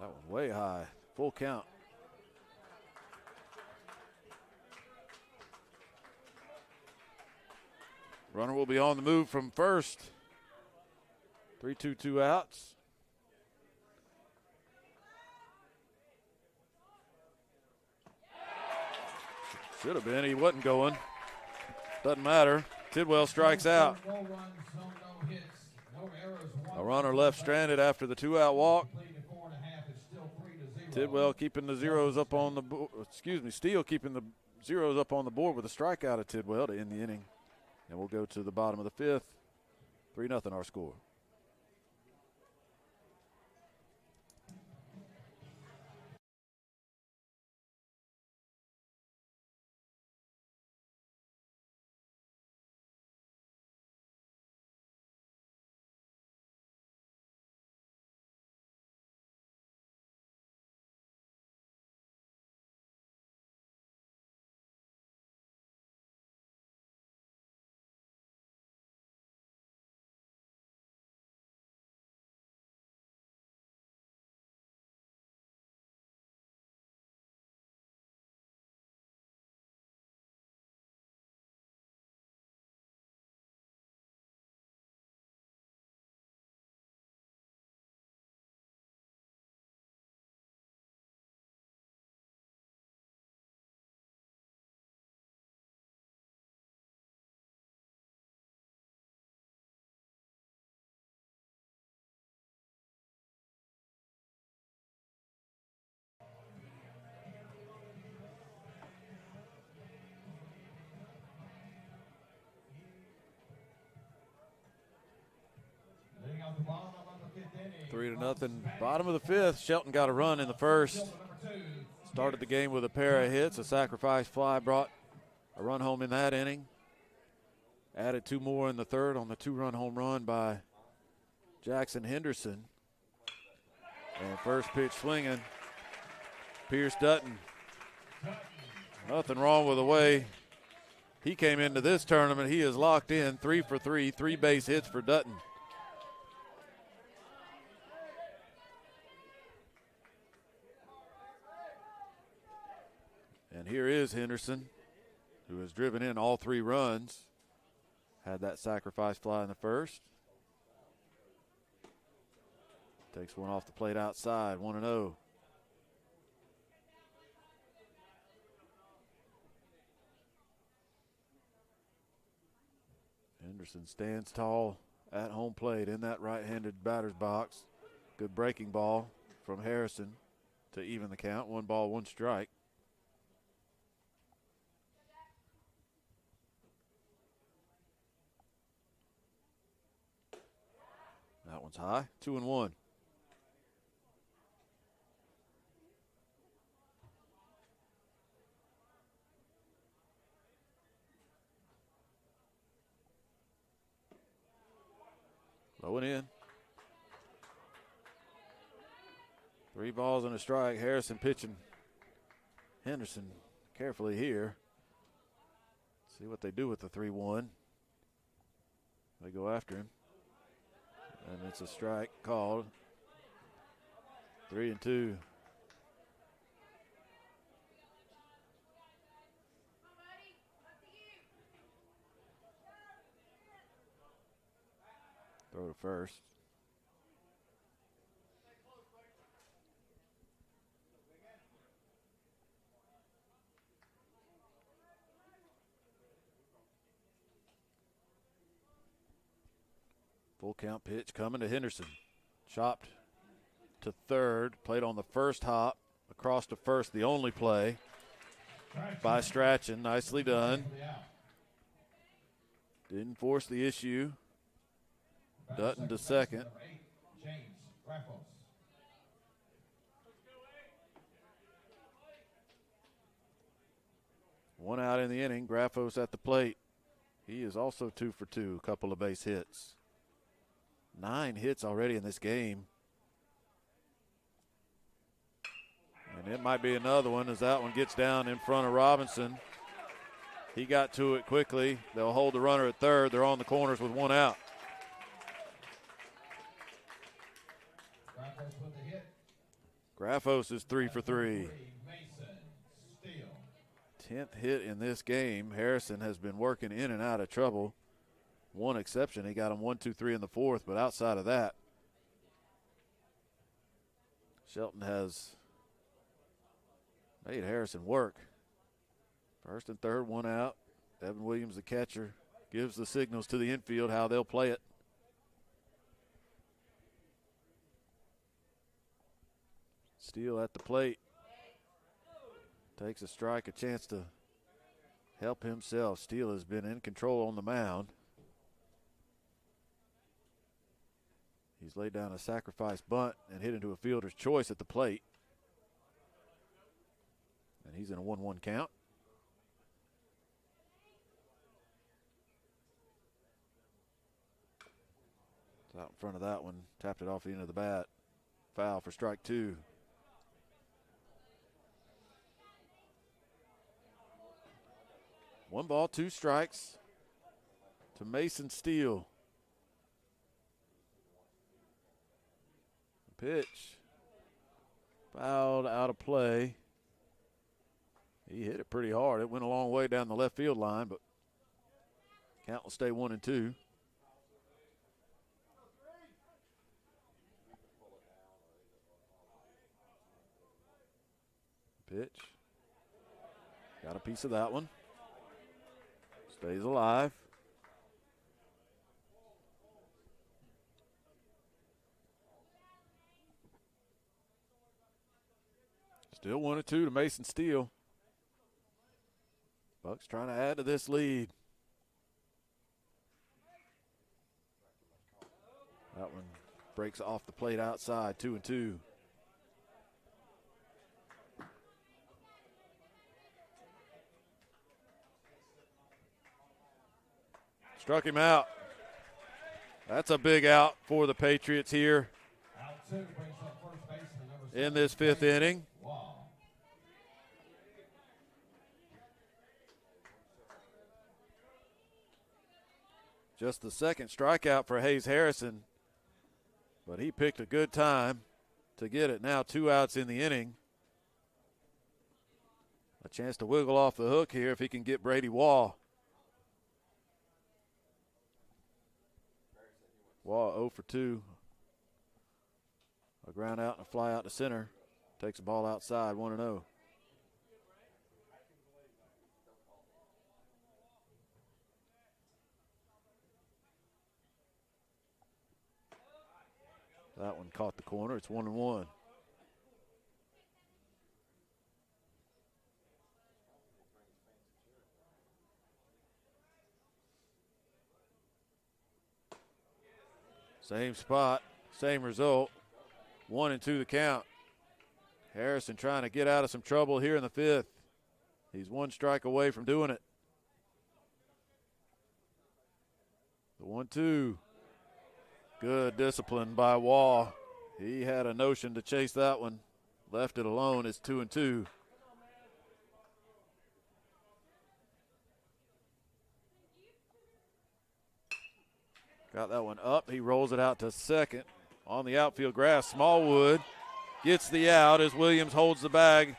That one way high, full count. Runner will be on the move from first. 3-2, 2 outs. Should have been. He wasn't going. Doesn't matter. Tidwell strikes out. A runner left stranded after the 2-out walk. Tidwell keeping the zeros up on the board. Steele keeping the zeros up on the board with a strikeout of Tidwell to end the inning. And we'll go to the bottom of the 5th. 3-0 our score. 3-0. Bottom of the fifth. Shelton got a run in the first. Started the game with a pair of hits. A sacrifice fly brought a run home in that inning. Added 2 more in the third on the 2-run home run by Jackson Henderson. And first pitch swinging, Pierce Dutton. Nothing wrong with the way he came into this tournament. He is locked in, 3 for 3, 3 base hits for Dutton. And here is Henderson, who has driven in all 3 runs. Had that sacrifice fly in the first. Takes one off the plate outside, 1-0. Henderson stands tall at home plate in that right-handed batter's box. Good breaking ball from Harrison to even the count. 1 ball, 1 strike. That one's high, 2-1. Low and in. 3 balls and a strike. Harrison pitching. Henderson carefully here. See what they do with the 3-1. They go after him. And it's a strike called. 3-2. Throw to first. Full count pitch coming to Henderson. Chopped to third. Played on the first hop. Across to first, the only play by Strachan. Nicely done. Didn't force the issue. Dutton to second. One out in the inning. Graffos at the plate. He is also 2 for 2. A couple of base hits. 9 hits already in this game. And it might be another one as that one gets down in front of Robinson. He got to it quickly. They'll hold the runner at third. They're on the corners with 1 out. Graffos is 3 for 3. 10th hit in this game. Harrison has been working in and out of trouble. One exception, he got him 1, 2, 3 in the fourth, but outside of that, Shelton has made Harrison work. First and third, 1 out. Evan Williams, the catcher, gives the signals to the infield how they'll play it. Steele at the plate. Takes a strike, a chance to help himself. Steele has been in control on the mound. He's laid down a sacrifice bunt and hit into a fielder's choice at the plate. And he's in a 1-1 count. It's out in front of that one. Tapped it off the end of the bat. Foul for strike 2. One ball, 2 strikes to Mason Steele. Pitch fouled out of play. He hit it pretty hard. It went a long way down the left field line, but count will stay 1-2. Pitch. Got a piece of that one. Stays alive. Still 1-2 to Mason Steele. Bucks trying to add to this lead. That one breaks off the plate outside, 2-2. Struck him out. That's a big out for the Patriots here in this 5th inning. Just the second strikeout for Hayes Harrison, but he picked a good time to get it. Now 2 outs in the inning. A chance to wiggle off the hook here if he can get Brady Wall. Wall 0 for 2. A ground out and a fly out to center. Takes the ball outside, 1-0. That one caught the corner. It's 1-1. Same spot, same result. 1-2 the count. Harrison trying to get out of some trouble here in the 5th. He's 1 strike away from doing it. The 1-2. Good discipline by Wall. He had a notion to chase that one. Left it alone. It's 2-2. Got that one up. He rolls it out to second. On the outfield grass, Smallwood gets the out as Williams holds the bag,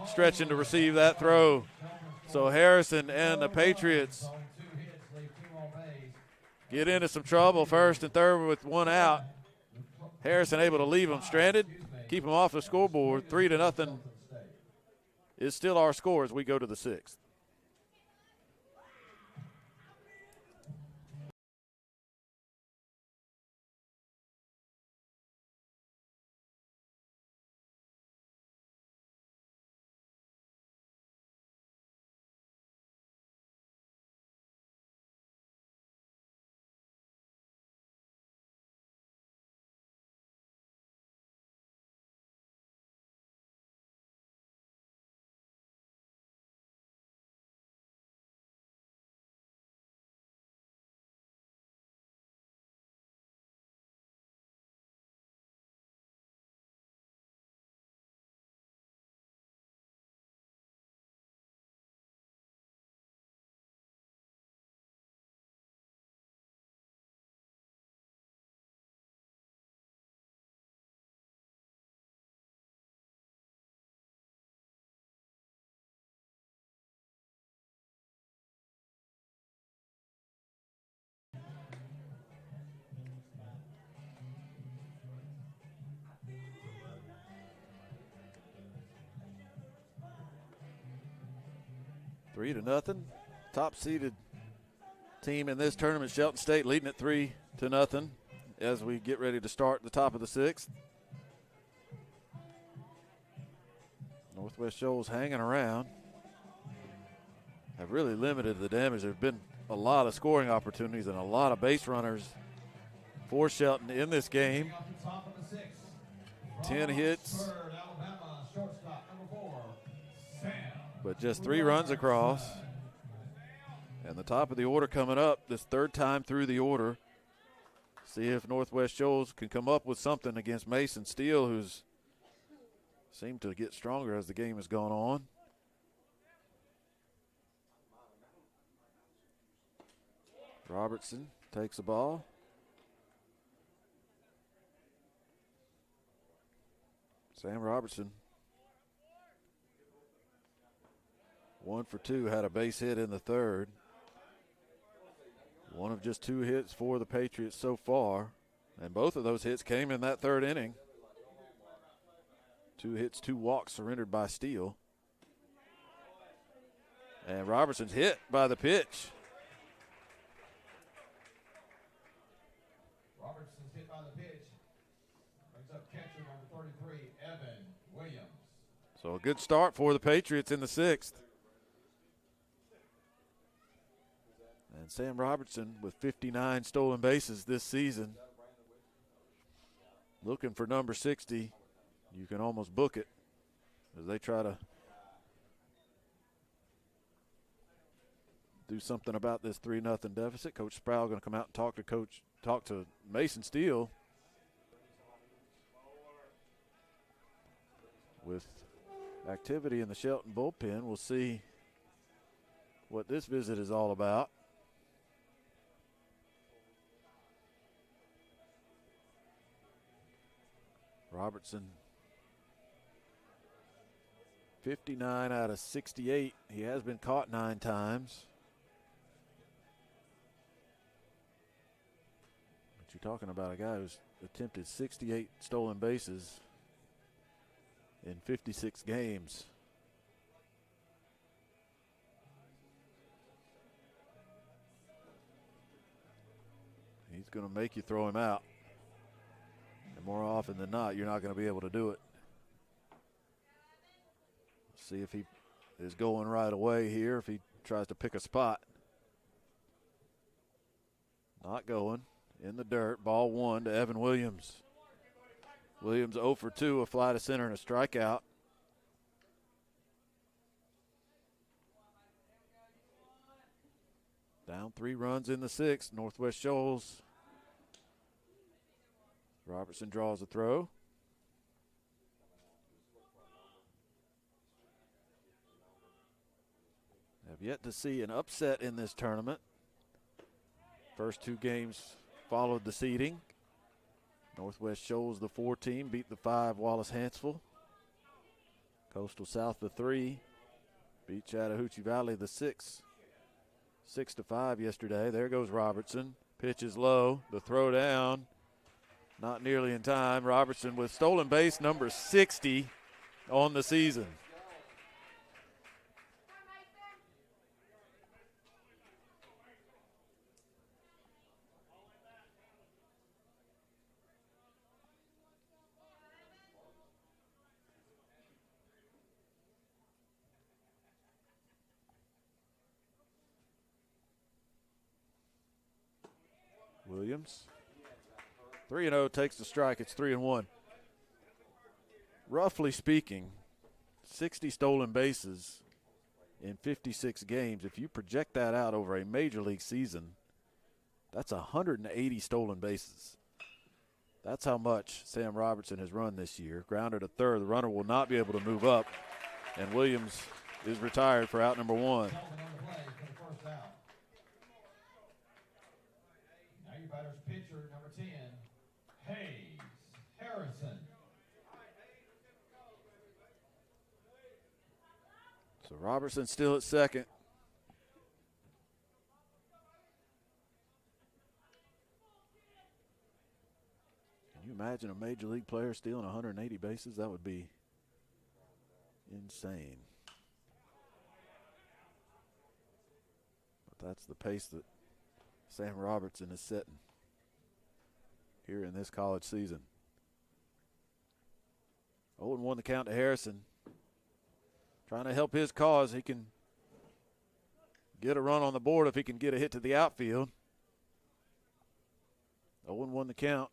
stretching to receive that throw. So Harrison and the Patriots get into some trouble, first and third with 1 out. Harrison able to leave them stranded, keep them off the scoreboard. 3-0 is still our score as we go to the 6th. Three to nothing. Top seeded team in this tournament, Shelton State, leading at 3-0 as we get ready to start the top of the 6th. Northwest Shoals hanging around. Have really limited the damage. There have been a lot of scoring opportunities and a lot of base runners for Shelton in this game. 10 hits, but just 3 runs across. And the top of the order coming up, this 3rd time through the order. See if Northwest Shoals can come up with something against Mason Steele, who's seemed to get stronger as the game has gone on. Robertson takes the ball. Sam Robertson, 1 for 2, had a base hit in the 3rd. One of just 2 hits for the Patriots so far, and both of those hits came in that 3rd inning. 2 hits, 2 walks surrendered by Steele. And Robertson's hit by the pitch. Robertson's hit by the pitch. Brings up catcher number 33, Evan Williams. So a good start for the Patriots in the 6th. And Sam Robertson with 59 stolen bases this season. looking for number 60. You can almost book it as they try to do something about this 3-0 deficit. Coach Sproul going to come out and talk to Mason Steele. With activity in the Shelton bullpen, we'll see what this visit is all about. Robertson, 59 out of 68. He has been caught 9 times. But you're talking about a guy who's attempted 68 stolen bases in 56 games. He's going to make you throw him out. And more often than not, you're not going to be able to do it. See if he is going right away here, if he tries to pick a spot. Not going. In the dirt. Ball 1 to Evan Williams. Williams 0 for 2, a fly to center and a strikeout. Down 3 runs in the 6th. Northwest Shoals. Robertson draws a throw. Have yet to see an upset in this tournament. First 2 games followed the seeding. Northwest Shoals, the 4 team, beat the 5 Wallace Hansville. Coastal South, the 3, beat Chattahoochee Valley, the 6. 6-5 yesterday. There goes Robertson. Pitch is low. The throw down. Not nearly in time. Robertson with stolen base number 60 on the season. Williams, 3-0, takes the strike. It's 3-1. Roughly speaking, 60 stolen bases in 56 games. If you project that out over a major league season, that's 180 stolen bases. That's how much Sam Robertson has run this year. Grounded to third. The runner will not be able to move up, and Williams is retired for out number 1. Batter's pitcher, number 10, Harrison. So Robertson still at second. Can you imagine a major league player stealing 180 bases? That would be insane. But that's the pace that Sam Robertson is setting here in this college season. 0-1 the count to Harrison. Trying to help his cause. He can get a run on the board if he can get a hit to the outfield. 0-1 the count.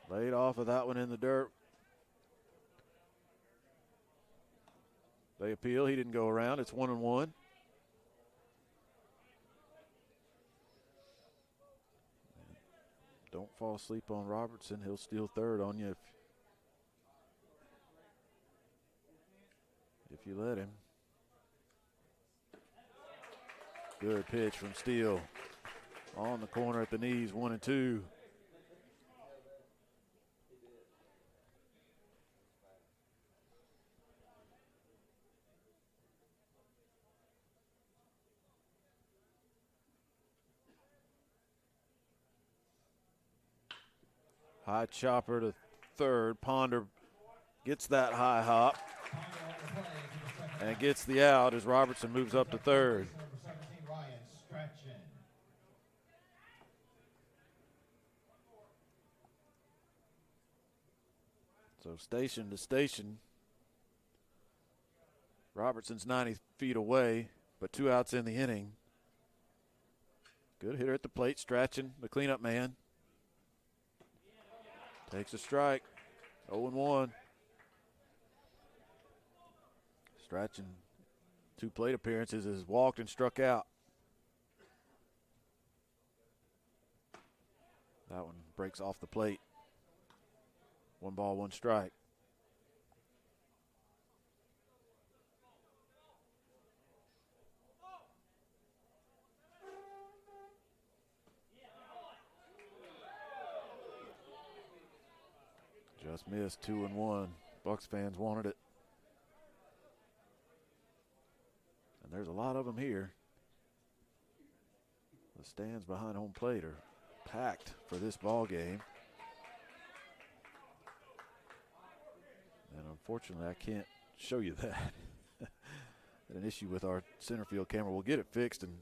Laid off of that one in the dirt. They appeal. He didn't go around. It's 1-1. Don't fall asleep on Robertson. He'll steal third on you if you let him. Good pitch from Steele. On the corner at the knees, 1-2. High chopper to third. Ponder gets that high hop and gets the out as Robertson moves up to third. So station to station. Robertson's 90 feet away, but 2 outs in the inning. Good hitter at the plate, Strachan, the cleanup man. Takes a strike. 0-1. Strachan, 2 plate appearances, has walked and struck out. That one breaks off the plate. 1 ball, 1 strike. Just missed. 2-1. Bucks fans wanted it. And there's a lot of them here. The stands behind home plate are packed for this ball game. And unfortunately, I can't show you that. An issue with our center field camera. We'll get it fixed and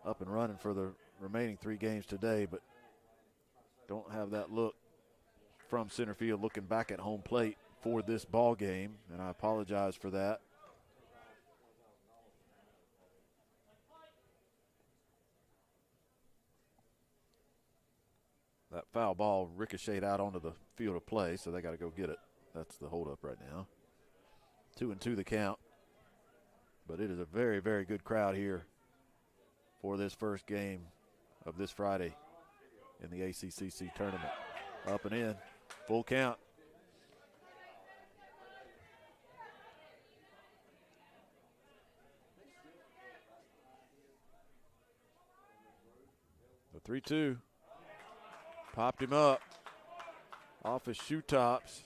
up and running for the remaining 3 games today, but don't have that look from center field looking back at home plate for this ball game, and I apologize for that. That foul ball ricocheted out onto the field of play, so they got to go get it. That's the holdup right now. 2-2 the count. But it is a very, very good crowd here for this first game of this Friday in the ACCC tournament. Up and in, full count. The 3-2. Popped him up off his shoe tops.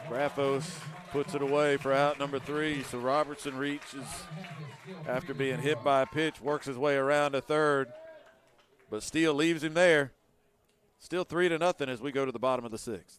Graffos puts it away for out number 3. So Robertson reaches after being hit by a pitch, works his way around to third, but Steele leaves him there. Still 3-0 as we go to the bottom of the 6th.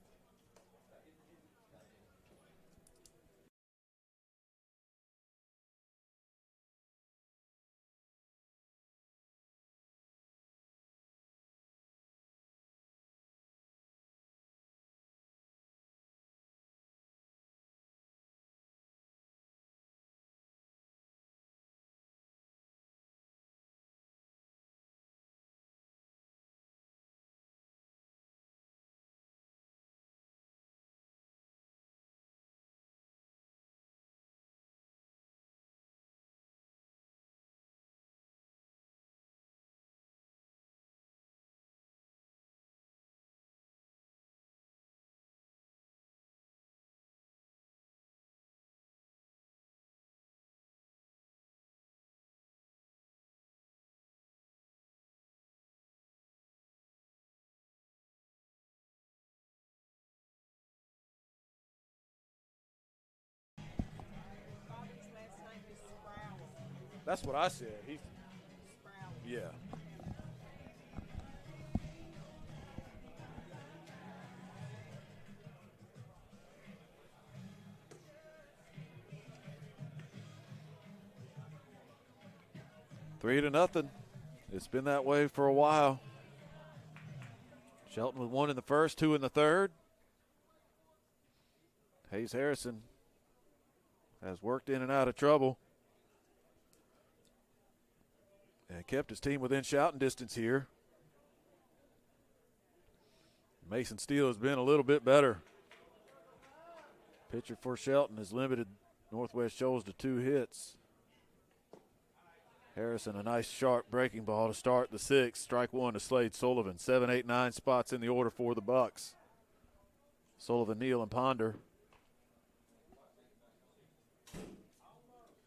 That's what I said. Yeah. Three to nothing. It's been that way for a while. Shelton with 1 in the first, 2 in the third. Hayes Harrison has worked in and out of trouble and kept his team within shouting distance here. Mason Steele has been a little bit better. Pitcher for Shelton has limited Northwest Shoals to 2 hits. Harrison, a nice sharp breaking ball to start the 6th. Strike 1 to Slade Sullivan. 7, 8, 9 spots in the order for the Bucks. Sullivan, Neal, and Ponder.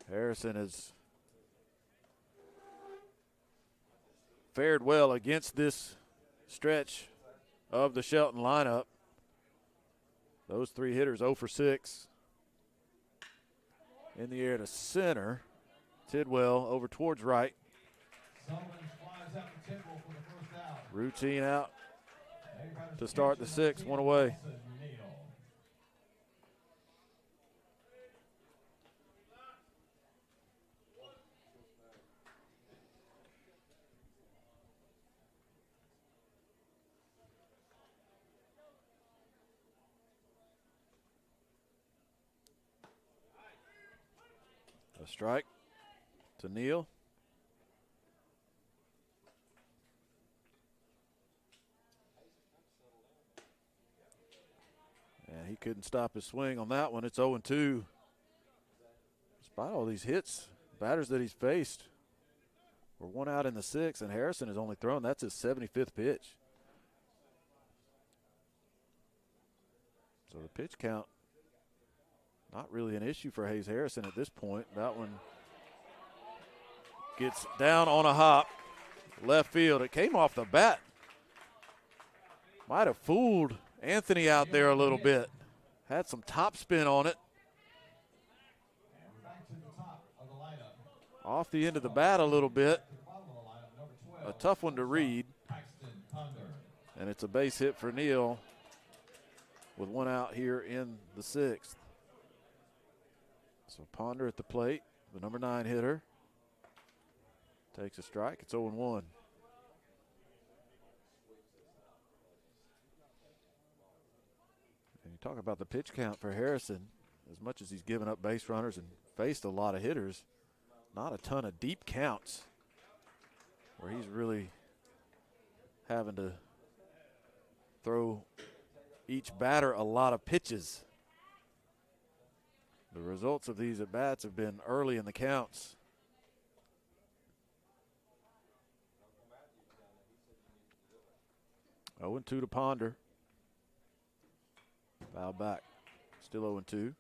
Harrison has fared well against this stretch of the Shelton lineup. Those 3 hitters 0 for 6. In the air to center. Tidwell over towards right. Routine out to start the 6th. 1 away. A strike to Neal. He couldn't stop his swing on that one. It's 0-2. Despite all these hits, batters that he's faced, we're 1 out in the 6th, and Harrison has only thrown. That's his 75th pitch. So the pitch count, not really an issue for Hayes Harrison at this point. That one gets down on a hop, left field. It came off the bat. Might have fooled Anthony out there a little bit. Had some top spin on it. Off the end of the bat a little bit. A tough one to read. And it's a base hit for Neal with 1 out here in the 6th. So Ponder at the plate, the number 9 hitter. Takes a strike. It's 0-1. And you talk about the pitch count for Harrison. As much as he's given up base runners and faced a lot of hitters, not a ton of deep counts where he's really having to throw each batter a lot of pitches. The results of these at-bats have been early in the counts. Oh, 0-2 to Ponder. Foul back. Still 0-2.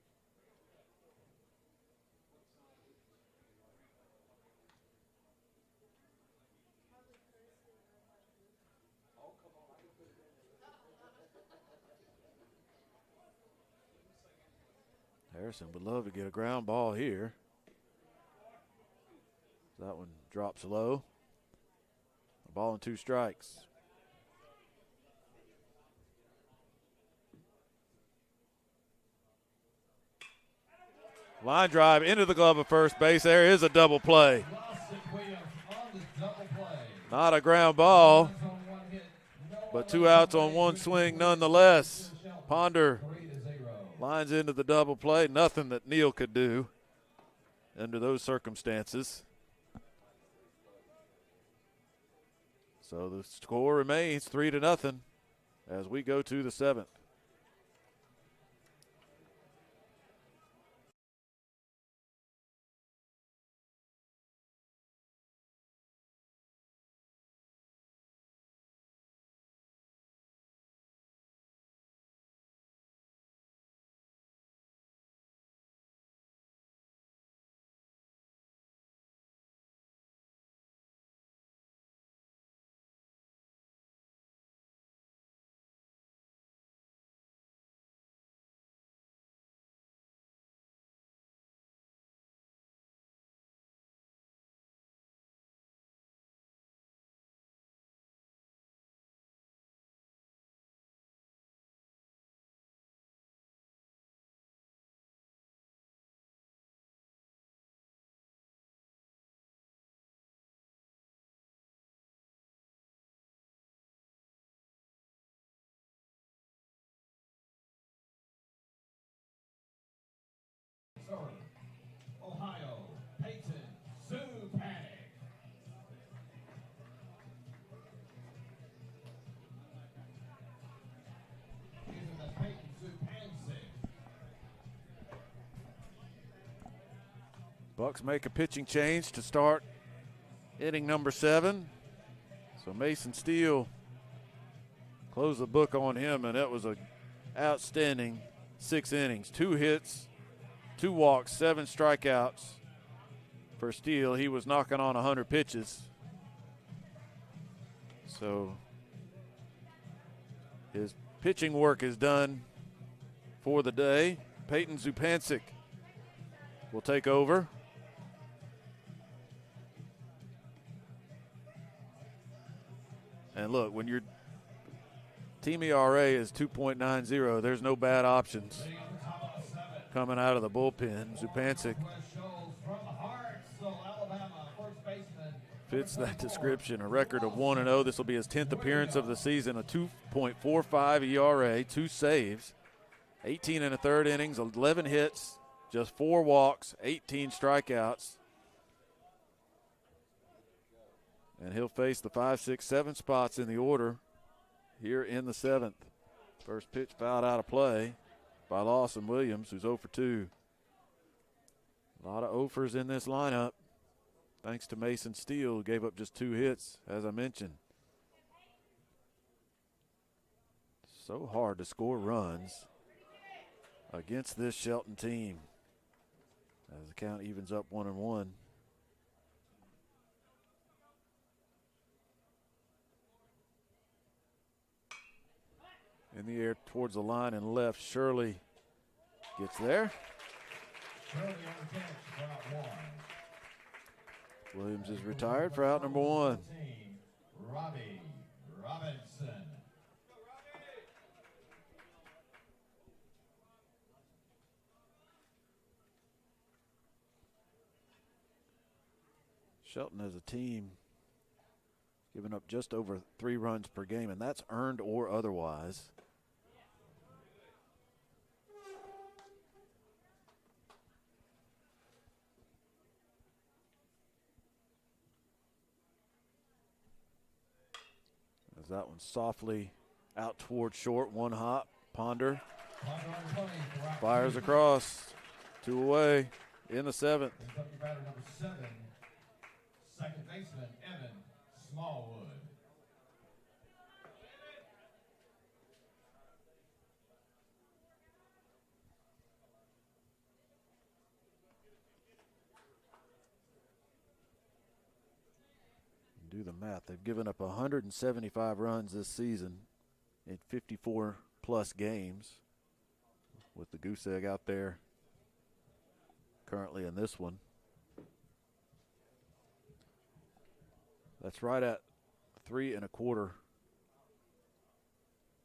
Harrison would love to get a ground ball here. That one drops low. A ball and 2 strikes. Line drive into the glove of first base. There is a double play. Not a ground ball, but 2 outs on 1 swing nonetheless. Ponder lines into the double play. Nothing that Neal could do under those circumstances. So the score remains 3-0 as we go to the 7th. Ohio, Peyton Zupac. Using the Peyton Zupac. Bucks make a pitching change to start inning number 7. So Mason Steele closed the book on him, and it was an outstanding 6 innings. 2 hits, 2 walks, 7 strikeouts for Steele. He was knocking on 100 pitches. So his pitching work is done for the day. Peyton Zupancic will take over. And look, when your team ERA is 2.90, there's no bad options coming out of the bullpen. Zupancic fits that description. A record of 1-0. This will be his 10th appearance of the season. A 2.45 ERA, 2 saves, 18 and a third innings, 11 hits, just 4 walks, 18 strikeouts. And he'll face the 5, 6, 7 spots in the order here in the 7th. First pitch fouled out of play. by Lawson Williams, who's 0 for 2. A lot of 0-fers in this lineup, thanks to Mason Steele, who gave up just 2 hits, as I mentioned. So hard to score runs against this Shelton team as the count evens up 1-1. In the air towards the line and left, Shirley gets there. Shirley on the catch for out 1. Williams is retired for out number 1. Robbie Robinson. Shelton as a team giving up just over 3 runs per game, and that's earned or otherwise. As that one softly out toward short, 1 hop, Ponder fires across, 2 away in the 7th. Batter number 7, second baseman Evan Smallwood. Do the math. They've given up 175 runs this season in 54 plus games, with the goose egg out there currently in this one. That's right at 3 1/4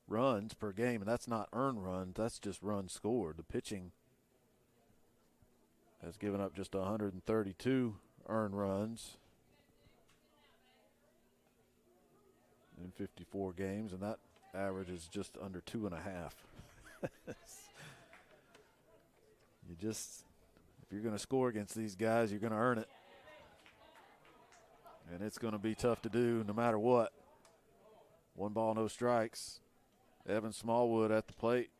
runs per game, and that's not earned runs, that's just runs scored. The pitching has given up just 132 earned runs in 54 games, and that average is just under 2.5. If you're going to score against these guys, you're going to earn it. And it's going to be tough to do no matter what. 1 ball, no strikes. Evan Smallwood at the plate.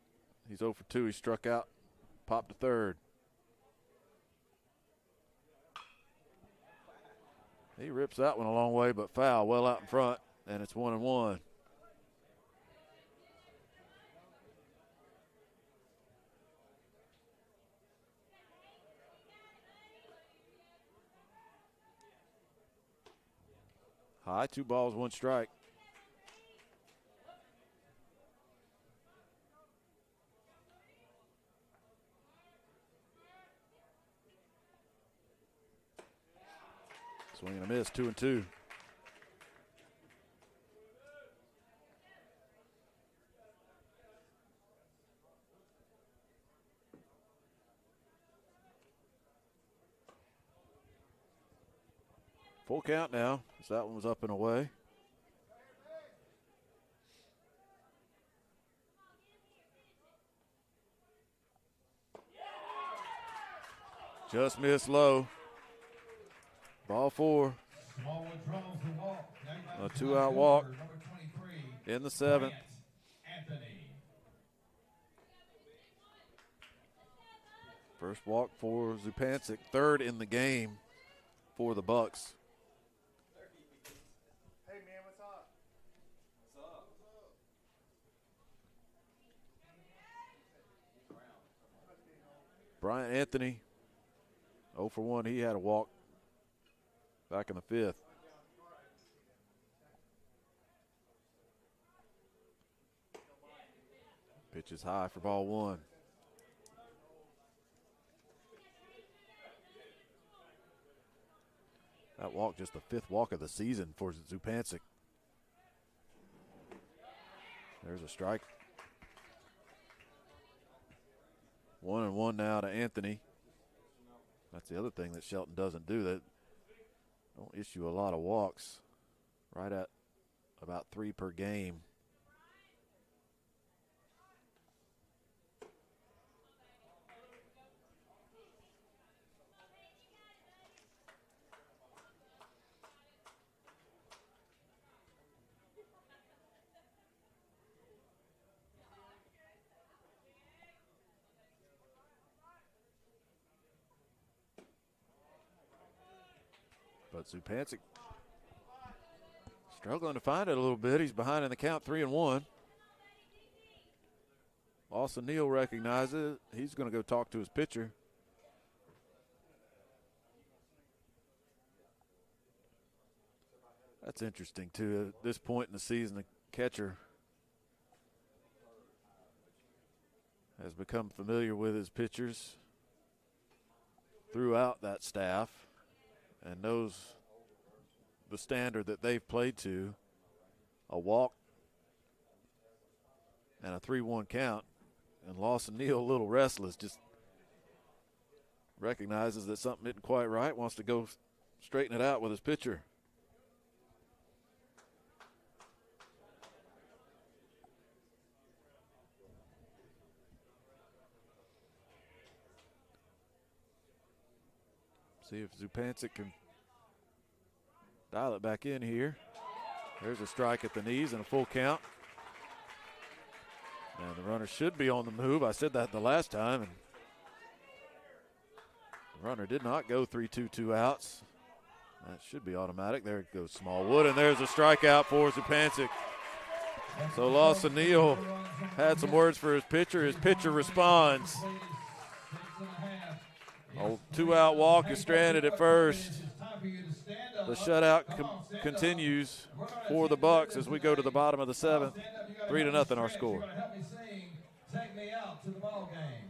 He's 0 for 2. He struck out, popped to third. He rips that one a long way, but foul, well out in front, and it's 1-1. High, 2 balls, 1 strike. Swing and a miss, 2-2. Full count now, as that one was up and away. Just missed low. Ball 4. A 2-out walk in the 7th. First walk for Zupancic, 3rd in the game for the Bucks. Hey man, what's up? What's up? Bryant Anthony, 0 for 1. He had a walk back in the 5th. Pitch is high for ball 1. That walk, just the 5th walk of the season for Zupancic. There's a strike. 1-1 now to Anthony. That's the other thing that Shelton doesn't do. That don't issue a lot of walks. Right at about 3 per game. But Zupancic struggling to find it a little bit. He's behind in the count, 3-1. Lawson Neal recognizes it. He's going to go talk to his pitcher. That's interesting, too. At this point in the season, the catcher has become familiar with his pitchers throughout that staff and knows the standard that they've played to. A walk and a 3-1 count. And Lawson Neal, a little restless, just recognizes that something isn't quite right, wants to go straighten it out with his pitcher. See if Zupancic can dial it back in here. There's a strike at the knees and a full count. And the runner should be on the move. I said that the last time, and the runner did not go 3-2, 2 outs. That should be automatic. There goes Smallwood, and there's a strikeout for Zupancic. So Lawson Neal had some words for his pitcher. His pitcher responds. A 2-out walk is stranded at first. The shutout continues for the Bucks as we go to the bottom of the 7th. 3-0 our score. Take me out to the ball game.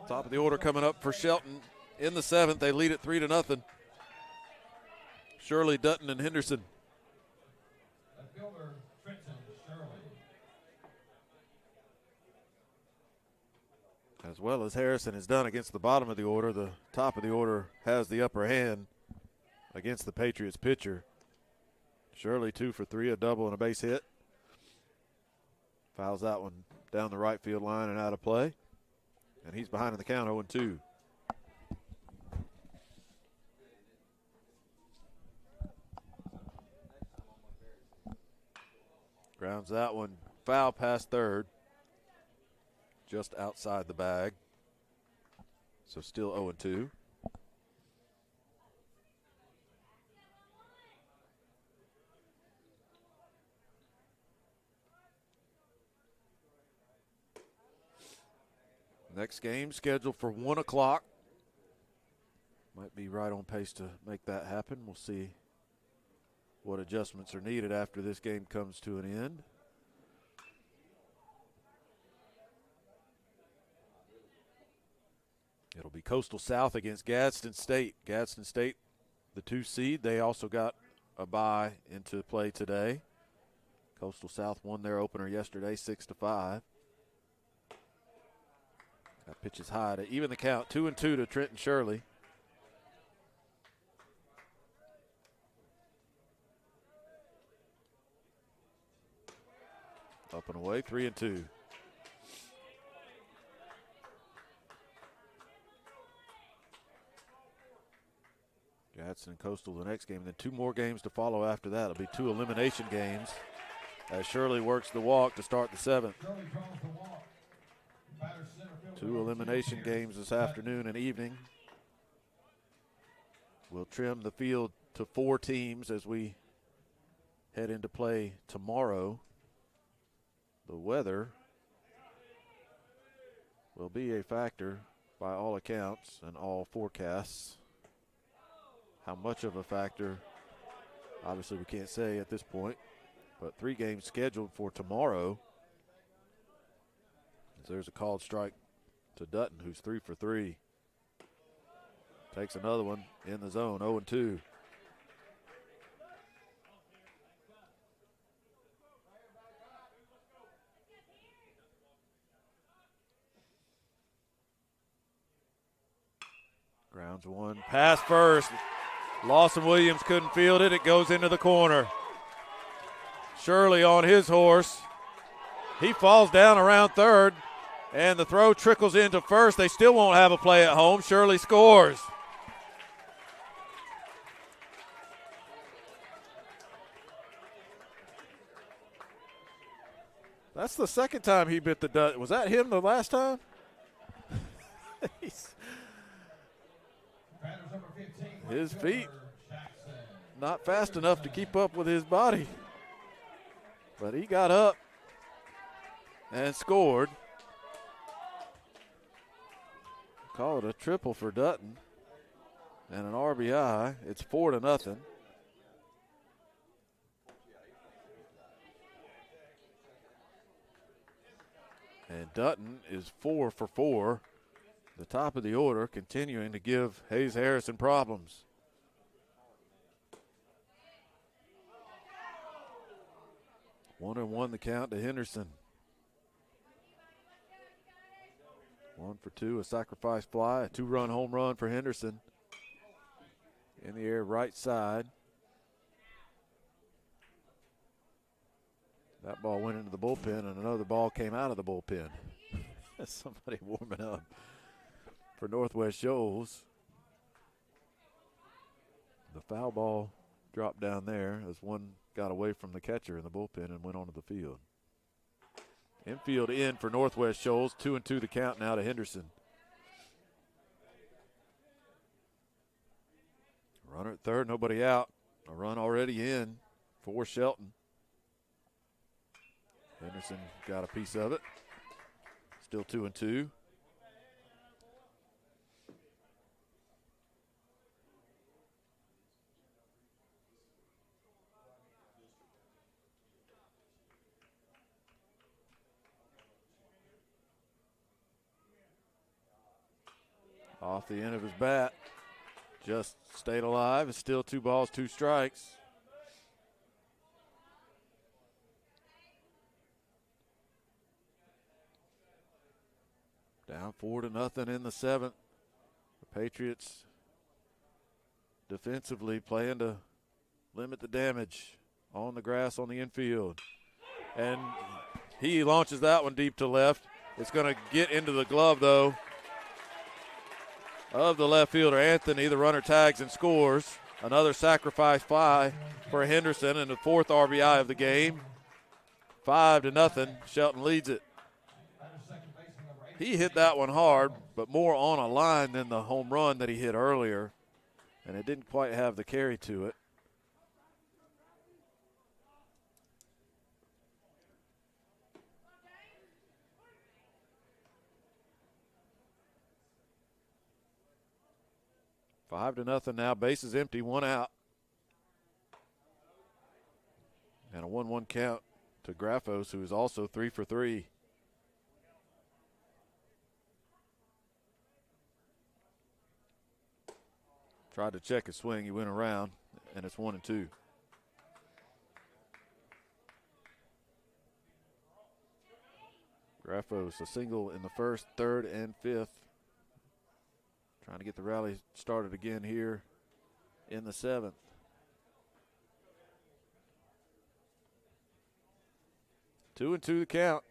Top of the order coming up for Shelton in the 7th. They lead it 3-0. Shirley, Dutton, and Henderson. As well as Harrison has done against the bottom of the order, the top of the order has the upper hand against the Patriots pitcher. Shirley 2 for 3, a double and a base hit. Fouls that one down the right field line and out of play. And he's behind in the count, 0-2. Grounds that one foul past third. Just outside the bag. So still 0-2. Next game scheduled for 1 o'clock. Might be right on pace to make that happen. We'll see what adjustments are needed after this game comes to an end. It'll be Coastal South against Gadsden State. Gadsden State, the 2 seed, they also got a bye into play today. Coastal South won their opener yesterday, 6-5. That pitch is high to even the count, 2-2 to Trenton Shirley. Up and away, 3-2. Gadsden and Coastal the next game, and then 2 more games to follow after that. It'll be 2 elimination games. as Shirley works the walk to start the seventh. Shirley draws the walk. Batter center fielder Two number elimination 2, games this afternoon and evening. We'll trim the field to 4 teams as we head into play tomorrow. The weather will be a factor by all accounts and all forecasts. How much of a factor, obviously we can't say at this point, but 3 games scheduled for tomorrow. There's a called strike to Dutton, who's 3 for 3. Takes another one in the zone, 0-2. Grounds one, pass first. Lawson Williams couldn't field it. It goes into the corner. Shirley on his horse. He falls down around third, and the throw trickles into first. They still won't have a play at home. Shirley scores. That's the second time he bit the dust. Was that him the last time? His feet not fast enough to keep up with his body. But he got up and scored. Call it a triple for Dutton and an RBI. It's 4-0. And Dutton is 4 for 4. The top of the order, continuing to give Hayes Harrison problems. One and one the count to Henderson. 1 for 2, a sacrifice fly, a 2-run home run for Henderson. In the air, right side. That ball went into the bullpen, and another ball came out of the bullpen. Somebody warming up for Northwest Shoals. The foul ball dropped down there as one got away from the catcher in the bullpen and went onto the field. Infield in for Northwest Shoals. 2-2 the count now to Henderson. Runner at third, nobody out. A run already in for Shelton. Henderson got a piece of it. Still 2-2. Off the end of his bat. Just stayed alive. It's still 2 balls, 2 strikes. Down 4-0 in the 7th. The Patriots defensively playing to limit the damage on the grass on the infield. And he launches that one deep to left. It's going to get into the glove, though, of the left fielder, Anthony. The runner tags and scores. Another sacrifice fly for Henderson and the 4th RBI of the game. 5-0. Shelton leads it. He hit that one hard, but more on a line than the home run that he hit earlier, and it didn't quite have the carry to it. Five to nothing now. Bases empty, 1 out. And a 1-1 count to Graffos, who is also 3 for 3. Tried to check his swing. He went around, and it's 1-2. Graffos a single in the 1st, 3rd, and 5th. Trying to get the rally started again here in the 7th. 2-2 the count.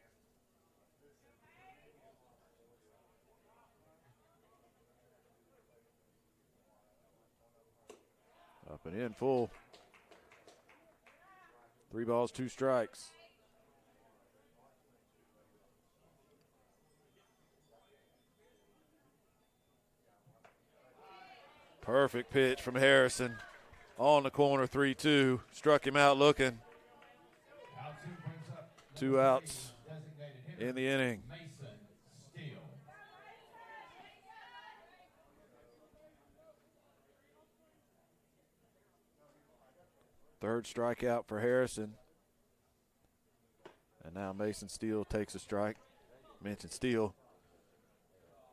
Up and in full. 3 balls, 2 strikes. Perfect pitch from Harrison on the corner, 3-2. Struck him out looking. 2 outs in the inning. Third strikeout for Harrison. And now Mason Steele takes a strike. Mentioned Steele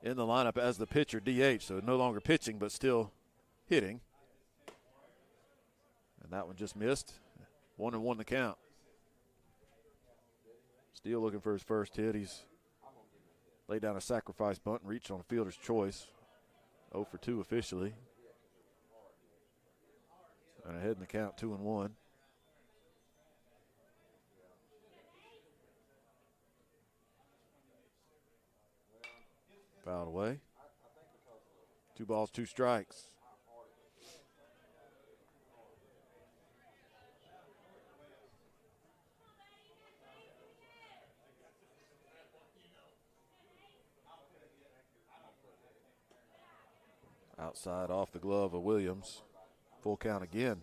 in the lineup as the pitcher DH, so no longer pitching but still hitting. And that one just missed. 1-1 the count. Steele looking for his first hit. He's laid down a sacrifice bunt and reached on a fielder's choice. 0 for 2 officially. And ahead in the count, 2-1. Fouled away. 2 balls, 2 strikes. Outside off the glove of Williams. Full count again.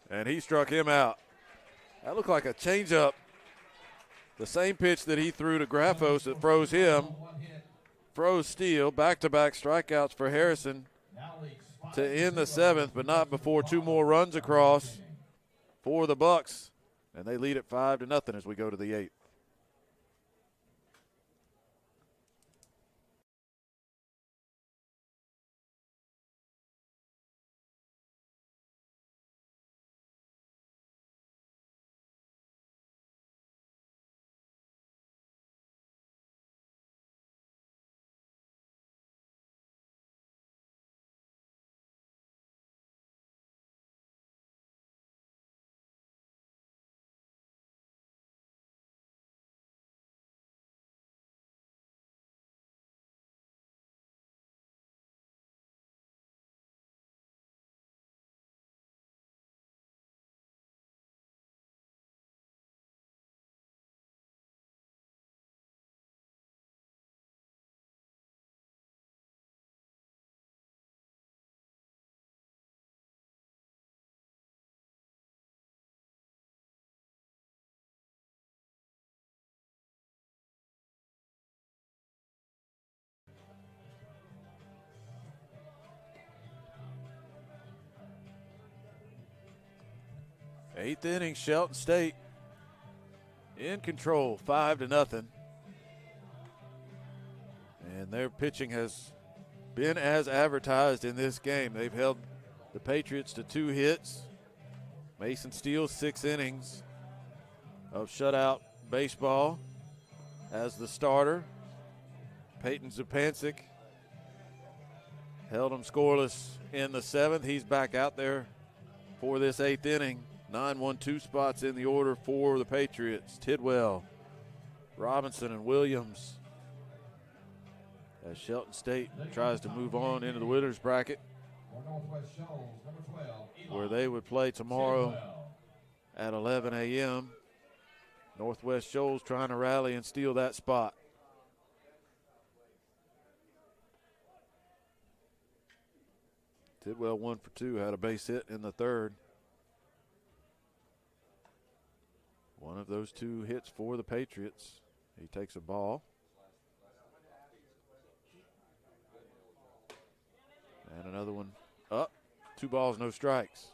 And he struck him out. That looked like a changeup. The same pitch that he threw to Graffos that froze him. Froze Steele. Back-to-back strikeouts for Harrison to end the 7th, but not before 2 more runs across for the Bucks. And they lead at 5-0 as we go to the 8th. Eighth inning, Shelton State in control, 5-0. And their pitching has been as advertised in this game. They've held the Patriots to 2 hits. Mason Steele, 6 innings of shutout baseball as the starter. Peyton Zupancic held him scoreless in the 7th. He's back out there for this 8th inning. 9-1-2 spots in the order for the Patriots. Tidwell, Robinson, and Williams as Shelton State tries to move on into the winners bracket, where they would play tomorrow at 11 a.m. Northwest Shoals trying to rally and steal that spot. Tidwell 1 for 2, had a base hit in the 3rd. One of those 2 hits for the Patriots. He takes a ball. And another one up. 2 balls, no strikes.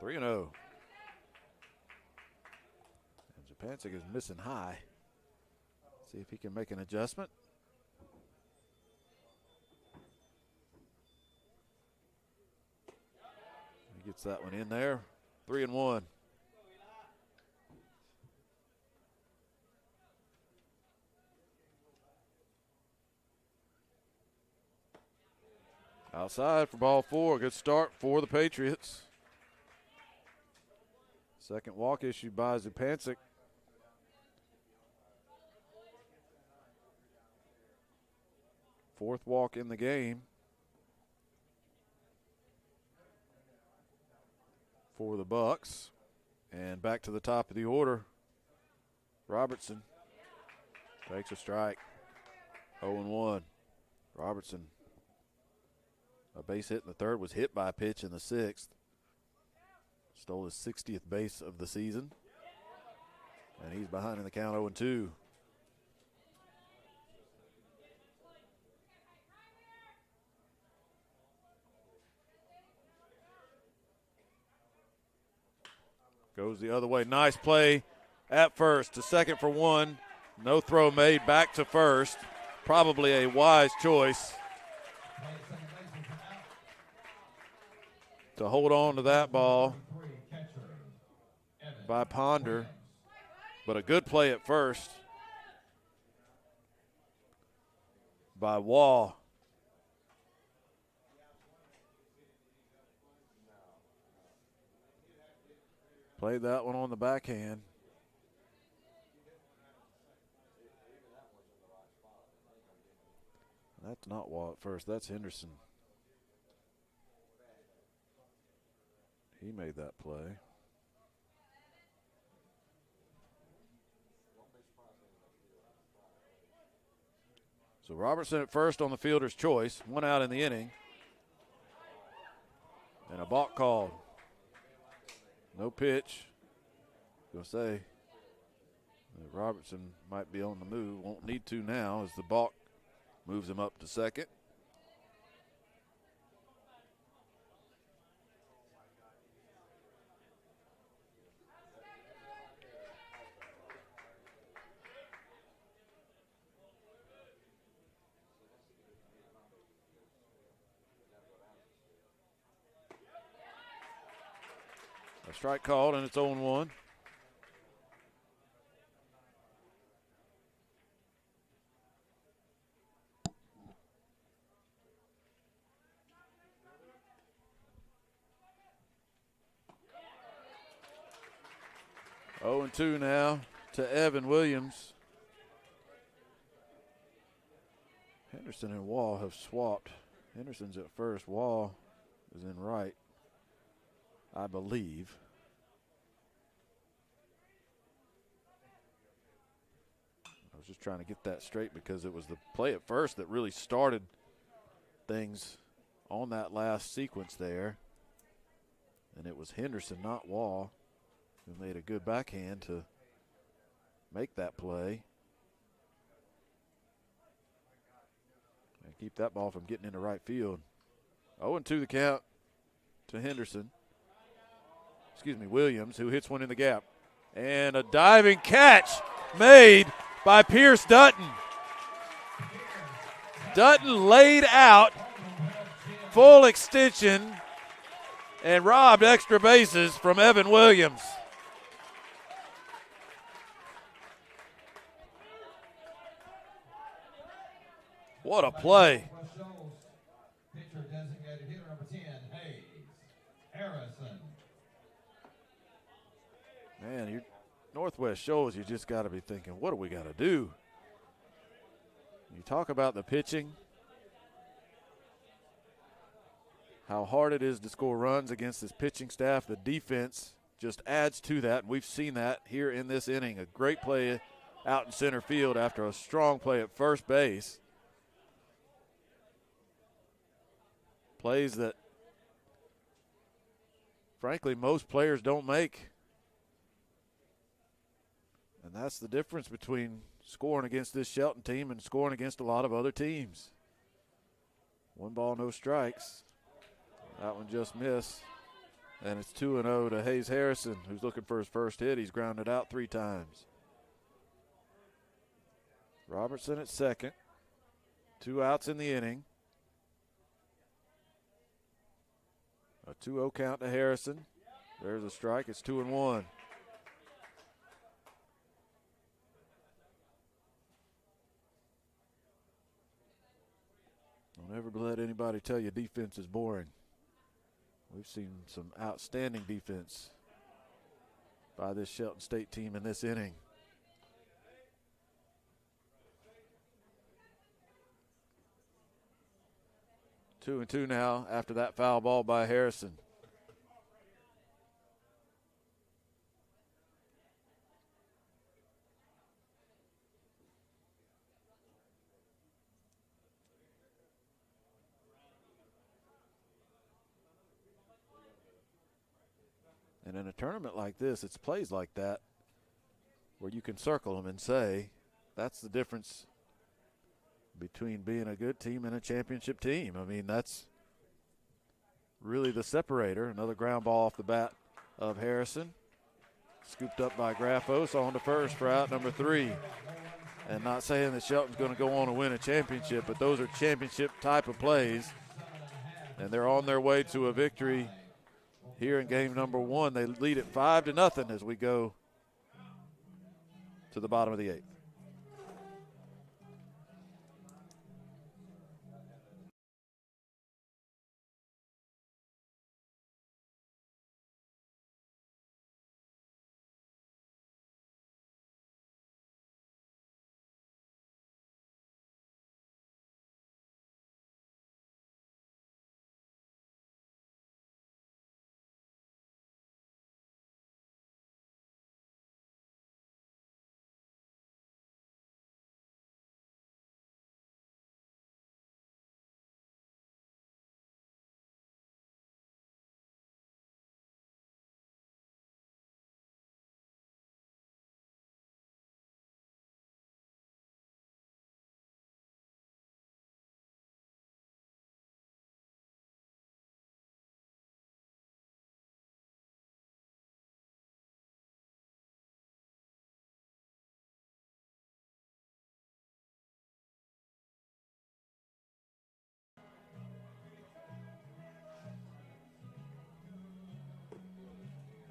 Three and 0. And Zupancic is missing high. See if he can make an adjustment. He gets that one in there. 3-1. Outside for ball 4. Good start for the Patriots. Second walk issued by Zupancic. Fourth walk in the game for the Bucks. And back to the top of the order, Robertson takes a strike. 0-1. Robertson, a base hit in the third, was hit by a pitch in the sixth. Stole his 60th base of the season. And he's behind in the count, 0-2. Goes the other way. Nice play at first to second for one. No throw made back to first. Probably a wise choice to hold on to that ball by Ponder. But a good play at first by Wall. Played that one on the backhand. That's not Wall at first. That's Henderson. He made that play. So Robertson at first on the fielder's choice. One out in the inning. And a balk called. No pitch. Gonna say that Robertson might be on the move. Won't need to now as the balk moves him up to second. A strike called, and it's 0-1. Oh and 2 now to Evan Williams. Henderson and Wall have swapped. Henderson's at first. Wall is in right, I believe. I was just trying to get that straight because it was the play at first that really started things on that last sequence there. And it was Henderson, not Wall, who made a good backhand to make that play. And keep that ball from getting into right field. 0-2 the count to Henderson. Williams, who hits one in the gap. And a diving catch made by Pierce Dutton. Dutton laid out full extension and robbed extra bases from Evan Williams. What a play. Pitcher designated hitter number 10, Harrison. Man, you're Northwest Shoals, you just got to be thinking, what do we got to do? You talk about the pitching, how hard it is to score runs against this pitching staff. The defense just adds to that. We've seen that here in this inning. A great play out in center field after a strong play at first base. Plays that, frankly, most players don't make. And that's the difference between scoring against this Shelton team and scoring against a lot of other teams. 1 ball, no strikes. That one just missed. And it's 2-0 to Hayes Harrison, who's looking for his first hit. He's grounded out 3 times. Robertson at second. 2 outs in the inning. A 2-0 count to Harrison. There's a strike. It's 2-1. Don't ever let anybody tell you defense is boring. We've seen some outstanding defense by this Shelton State team in this inning. 2-2 now after that foul ball by Harrison. And in a tournament like this, it's plays like that where you can circle them and say, that's the difference between being a good team and a championship team. I mean, that's really the separator. Another ground ball off the bat of Harrison. Scooped up by Graffos on to first for out number 3. And not saying that Shelton's going to go on and win a championship, but those are championship type of plays. And they're on their way to a victory here in game number 1. They lead it 5-0 as we go to the bottom of the 8th.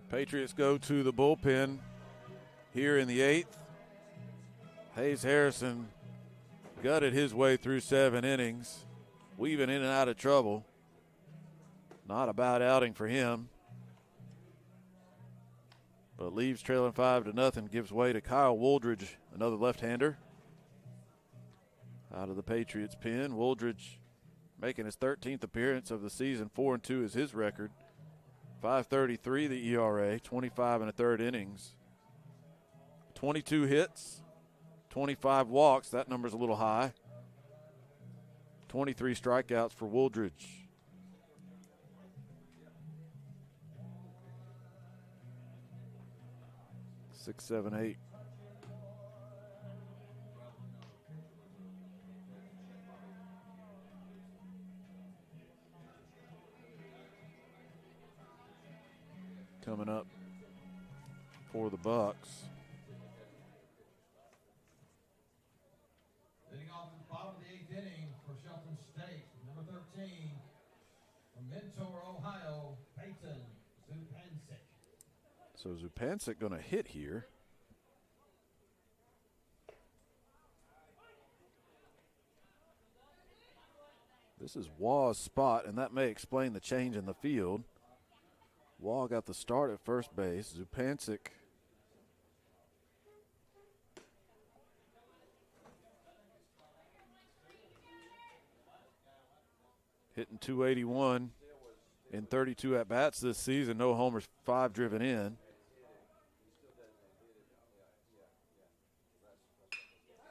Patriots go to the bullpen here in the 8th. Hayes Harrison gutted his way through 7 innings, weaving in and out of trouble. Not a bad outing for him, but leaves trailing 5-0, gives way to Kyle Wooldridge, another left-hander. Out of the Patriots pen, Wooldridge making his 13th appearance of the season. 4-2 is his record. 5.33 the ERA, 25 1/3 innings. 22 hits, 25 walks. That number's a little high. 23 strikeouts for Wooldridge. Six, 7, 8. Coming up for the Bucks. Leading off at the bottom of the 8th inning for Shelton State, number 13, from Mentor, Ohio, Peyton Zupancic. So Zupancic going to hit here. This is Waugh's spot, and that may explain the change in the field. Waugh got the start at first base. Zupancic hitting .281 in 32 at-bats this season. No homers, 5 driven in.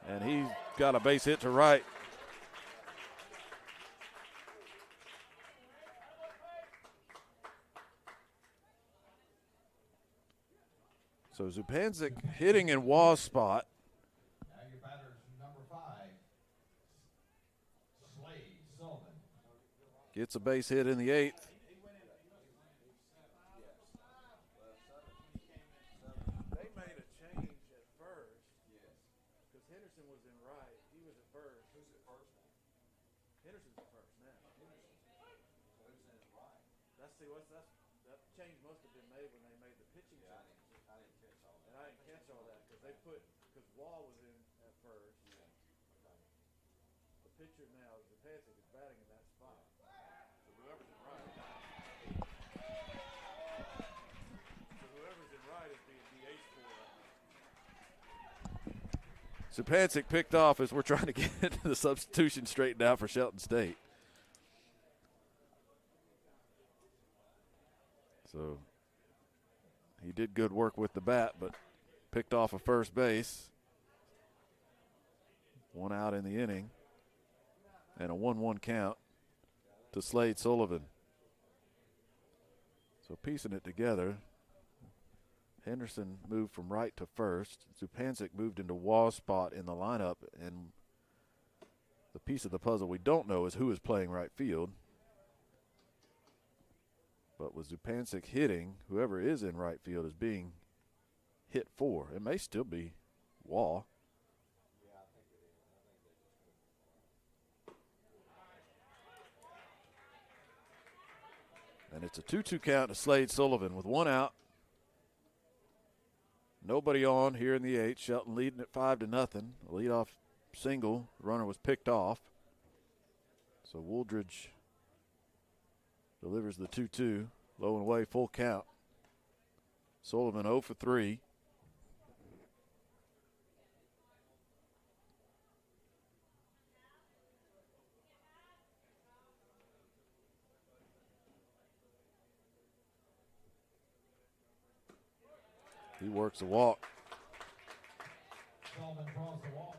And he got a base hit to right. So Zupancic hitting in Waugh's spot. Now your batters, number 5, Slade Sullivan. Gets a base hit in the 8th. They made a change at first. Yes. Because Henderson was in right. He was at first. Who's at first now? Henderson's at first now. Who's in right? That change must have been made when they made the pitching change. I didn't catch all that. And I didn't catch all that because Waugh was in at first. Yeah. Okay. The pitcher now, Zupancic, is batting in that spot. So whoever's in right. Is being DH for. Zupancic picked off as we're trying to get the substitution straightened out for Shelton State. So he did good work with the bat, but picked off a first base. 1 out in the inning. And a 1-1 count to Slade Sullivan. So piecing it together, Henderson moved from right to first. Zupancic moved into Waugh's spot in the lineup. And the piece of the puzzle we don't know is who is playing right field. But with Zupancic hitting, whoever is in right field is being hit for. It may still be Waugh. And it's a 2-2 count to Slade Sullivan with 1 out. Nobody on here in the 8th. Shelton leading at 5-0. A leadoff single. The runner was picked off. So Wooldridge delivers the 2-2. Low and away, full count. Sullivan 0 for 3. He works the walk. Sullivan draws the walk.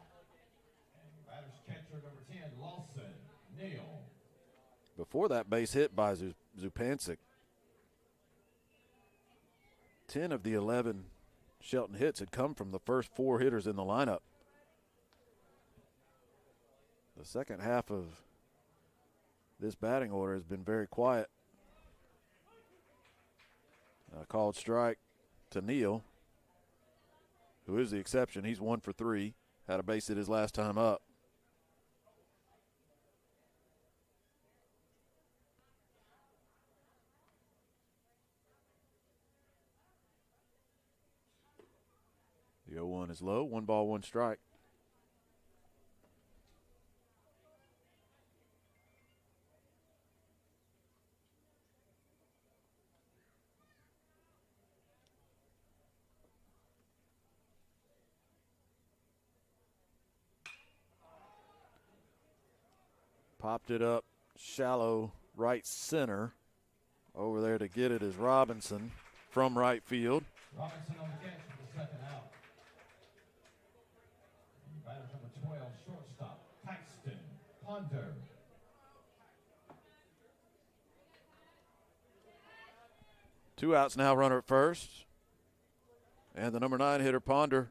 And batter's catcher number 10, Lawson Neal. Before that base hit by Zupancic, 10 of the 11 Shelton hits had come from the first 4 hitters in the lineup. The second half of this batting order has been very quiet. Called strike to Neal, who is the exception. He's 1 for 3. Had a base hit his last time up. The 0-1 is low. 1 ball, 1 strike. Popped it up shallow right center. Over there to get it is Robinson from right field. Robinson on the catch for the second out. And batter's number 12, shortstop, Paxton Ponder. Two outs now, runner at first. And the number 9 hitter, Ponder.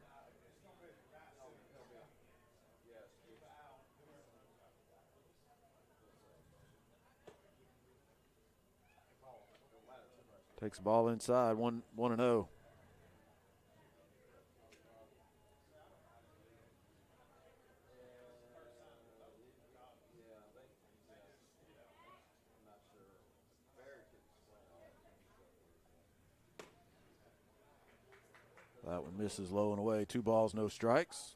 Takes the ball inside, 1-0. That one misses low and away. 2 balls, no strikes.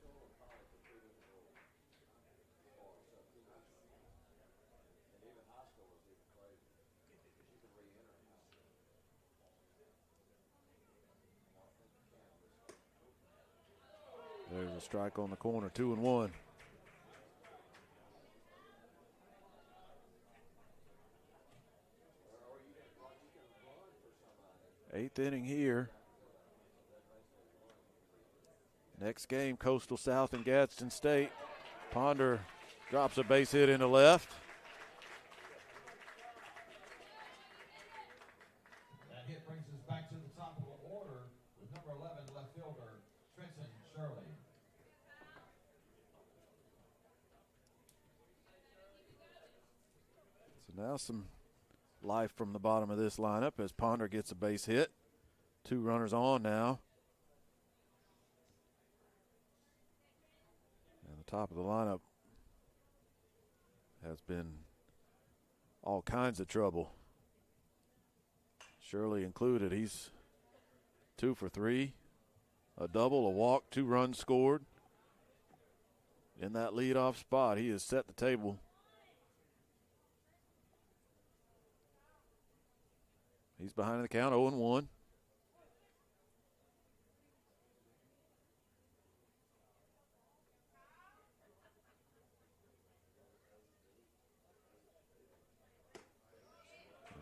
There's a strike on the corner, 2-1. Eighth inning here. Next game, Coastal South and Gadsden State. Ponder drops a base hit into left. That hit brings us back to the top of the order with number 11 left fielder, Trenton Shirley. So now some life from the bottom of this lineup as Ponder gets a base hit. 2 runners on now. And the top of the lineup has been all kinds of trouble. Shirley included. He's 2 for 3. A double, a walk, 2 runs scored. In that leadoff spot, he has set the table. He's behind the count, 0-1.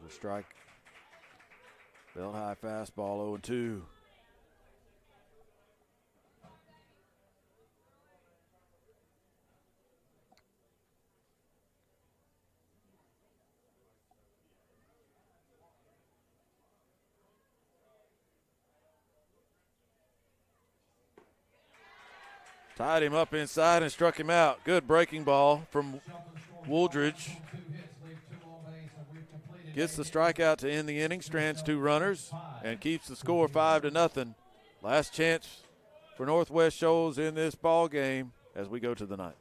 There's a strike Belt high fastball, 0-2. Tied him up inside and struck him out. Good breaking ball from Wooldridge. Gets the strikeout to end the inning, strands 2 runners, and keeps the score 5-0. Last chance for Northwest Shoals in this ball game as we go to the ninth.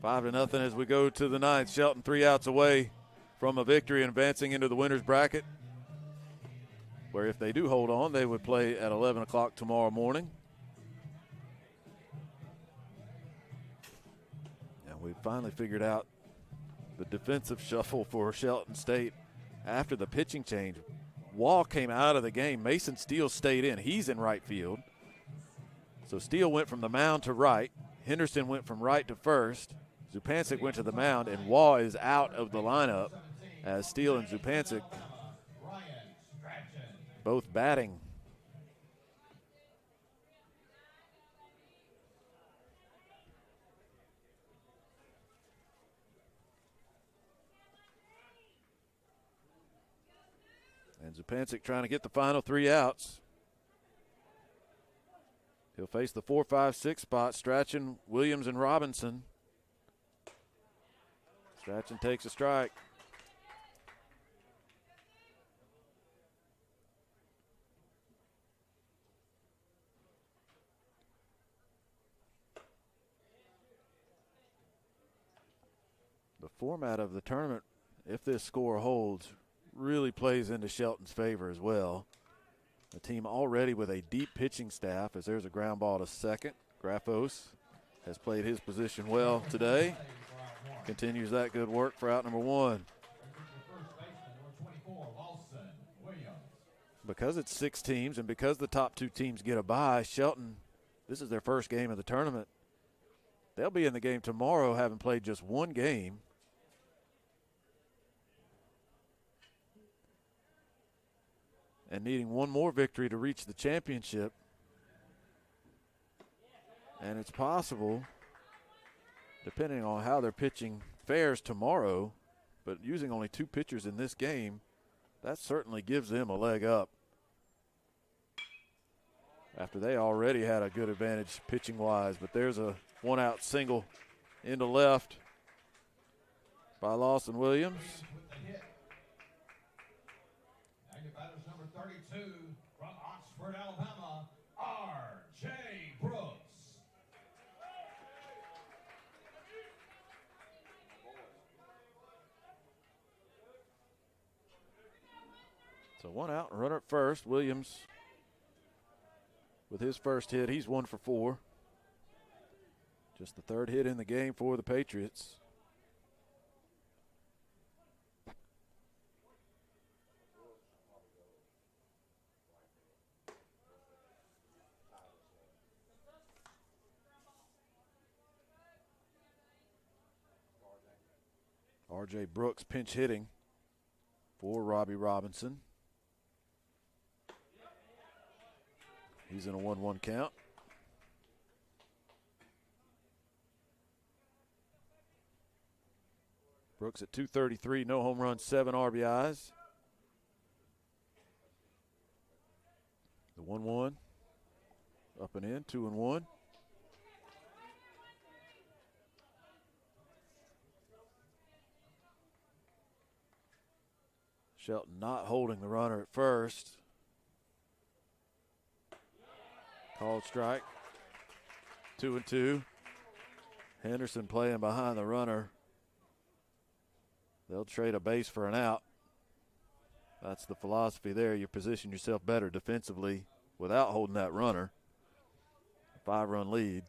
Five to nothing as we go to the ninth. Shelton 3 outs away from a victory and advancing into the winner's bracket, where if they do hold on, they would play at 11 o'clock tomorrow morning. And we finally figured out the defensive shuffle for Shelton State after the pitching change. Wall came out of the game. Mason Steele stayed in. He's in right field. So Steele went from the mound to right. Henderson went from right to first. Zupancic went to the mound, and Waugh is out of the lineup as Steele and Zupancic both batting. And Zupancic trying to get the final 3 outs. He'll face the 4, 5, 6 spot, Strachan, Williams, and Robinson. Strachan takes a strike. The format of the tournament, if this score holds, really plays into Shelton's favor as well. The team already with a deep pitching staff, as there's a ground ball to second. Graffos has played his position well today. Continues that good work for out number 1. Because it's 6 teams and because the top 2 teams get a bye, Shelton, this is their first game of the tournament. They'll be in the game tomorrow, having played just 1 game. And needing 1 more victory to reach the championship. And it's possible, depending on how their pitching fares tomorrow, but using only 2 pitchers in this game, that certainly gives them a leg up. After they already had a good advantage pitching-wise, but there's a 1-out single into left by Lawson Williams. Number 32 from Oxford, Alabama, R.J. Brooks. So 1 out, runner at first. Williams with his first hit. He's 1 for 4. Just the 3rd hit in the game for the Patriots. R.J. Brooks pinch hitting for Robbie Robinson. He's in a 1-1 count. Brooks at 233, no home runs, 7 RBIs. The 1-1, up and in, 2-1. Shelton not holding the runner at first. Called strike. 2-2. Henderson playing behind the runner. They'll trade a base for an out. That's the philosophy there. You position yourself better defensively without holding that runner. 5-run lead.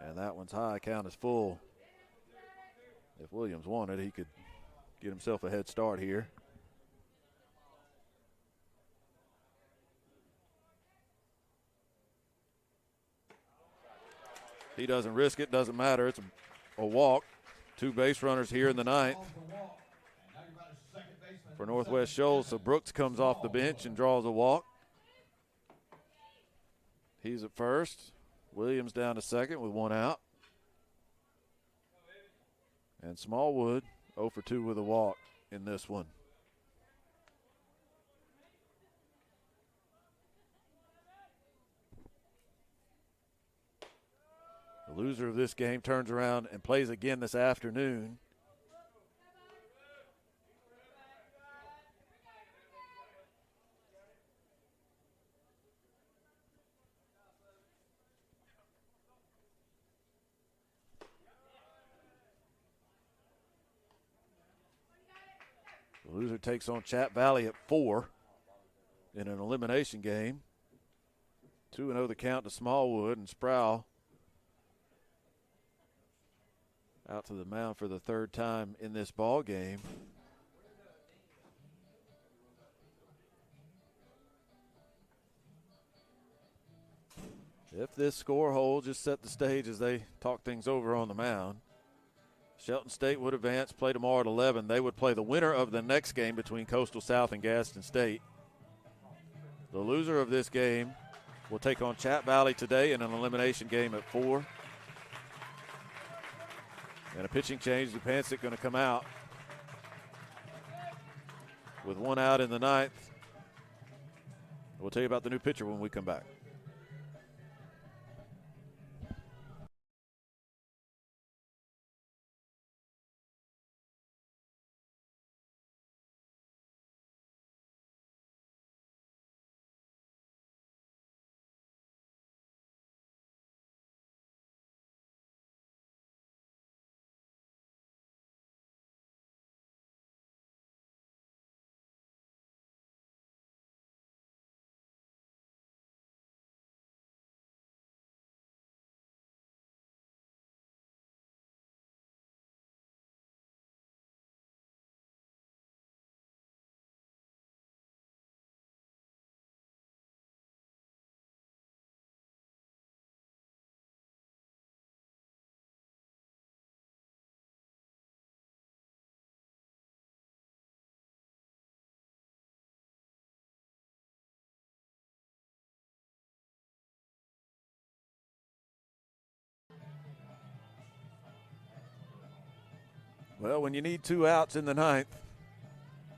And that one's high. Count is full. If Williams wanted, he could get himself a head start here. He doesn't risk it, doesn't matter. It's a walk. 2 base runners here in the ninth for Northwest Shoals. So Brooks comes off the bench and draws a walk. He's at first. Williams down to second with 1 out. And Smallwood 0 for 2 with a walk in this one. The loser of this game turns around and plays again this afternoon. The loser takes on Chat Valley at 4 in an elimination game. 2-0 the count to Smallwood, and Sproul out to the mound for the 3rd time in this ball game. If this score holds, just set the stage as they talk things over on the mound. Shelton State would advance, play tomorrow at 11. They would play the winner of the next game between Coastal South and Gaston State. The loser of this game will take on Chat Valley today in an elimination game at 4. And a pitching change. Zupancic going to come out with 1 out in the 9th. We'll tell you about the new pitcher when we come back. Well, when you need 2 outs in the 9th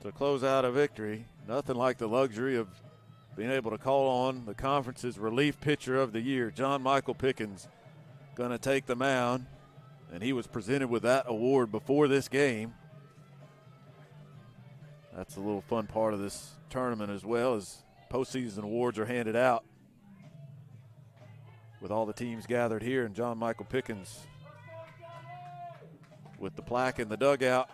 to close out a victory, nothing like the luxury of being able to call on the conference's relief pitcher of the year. John Michael Pickens going to take the mound, and he was presented with that award before this game. That's a little fun part of this tournament as well, as postseason awards are handed out with all the teams gathered here, and John Michael Pickens with the plaque in the dugout.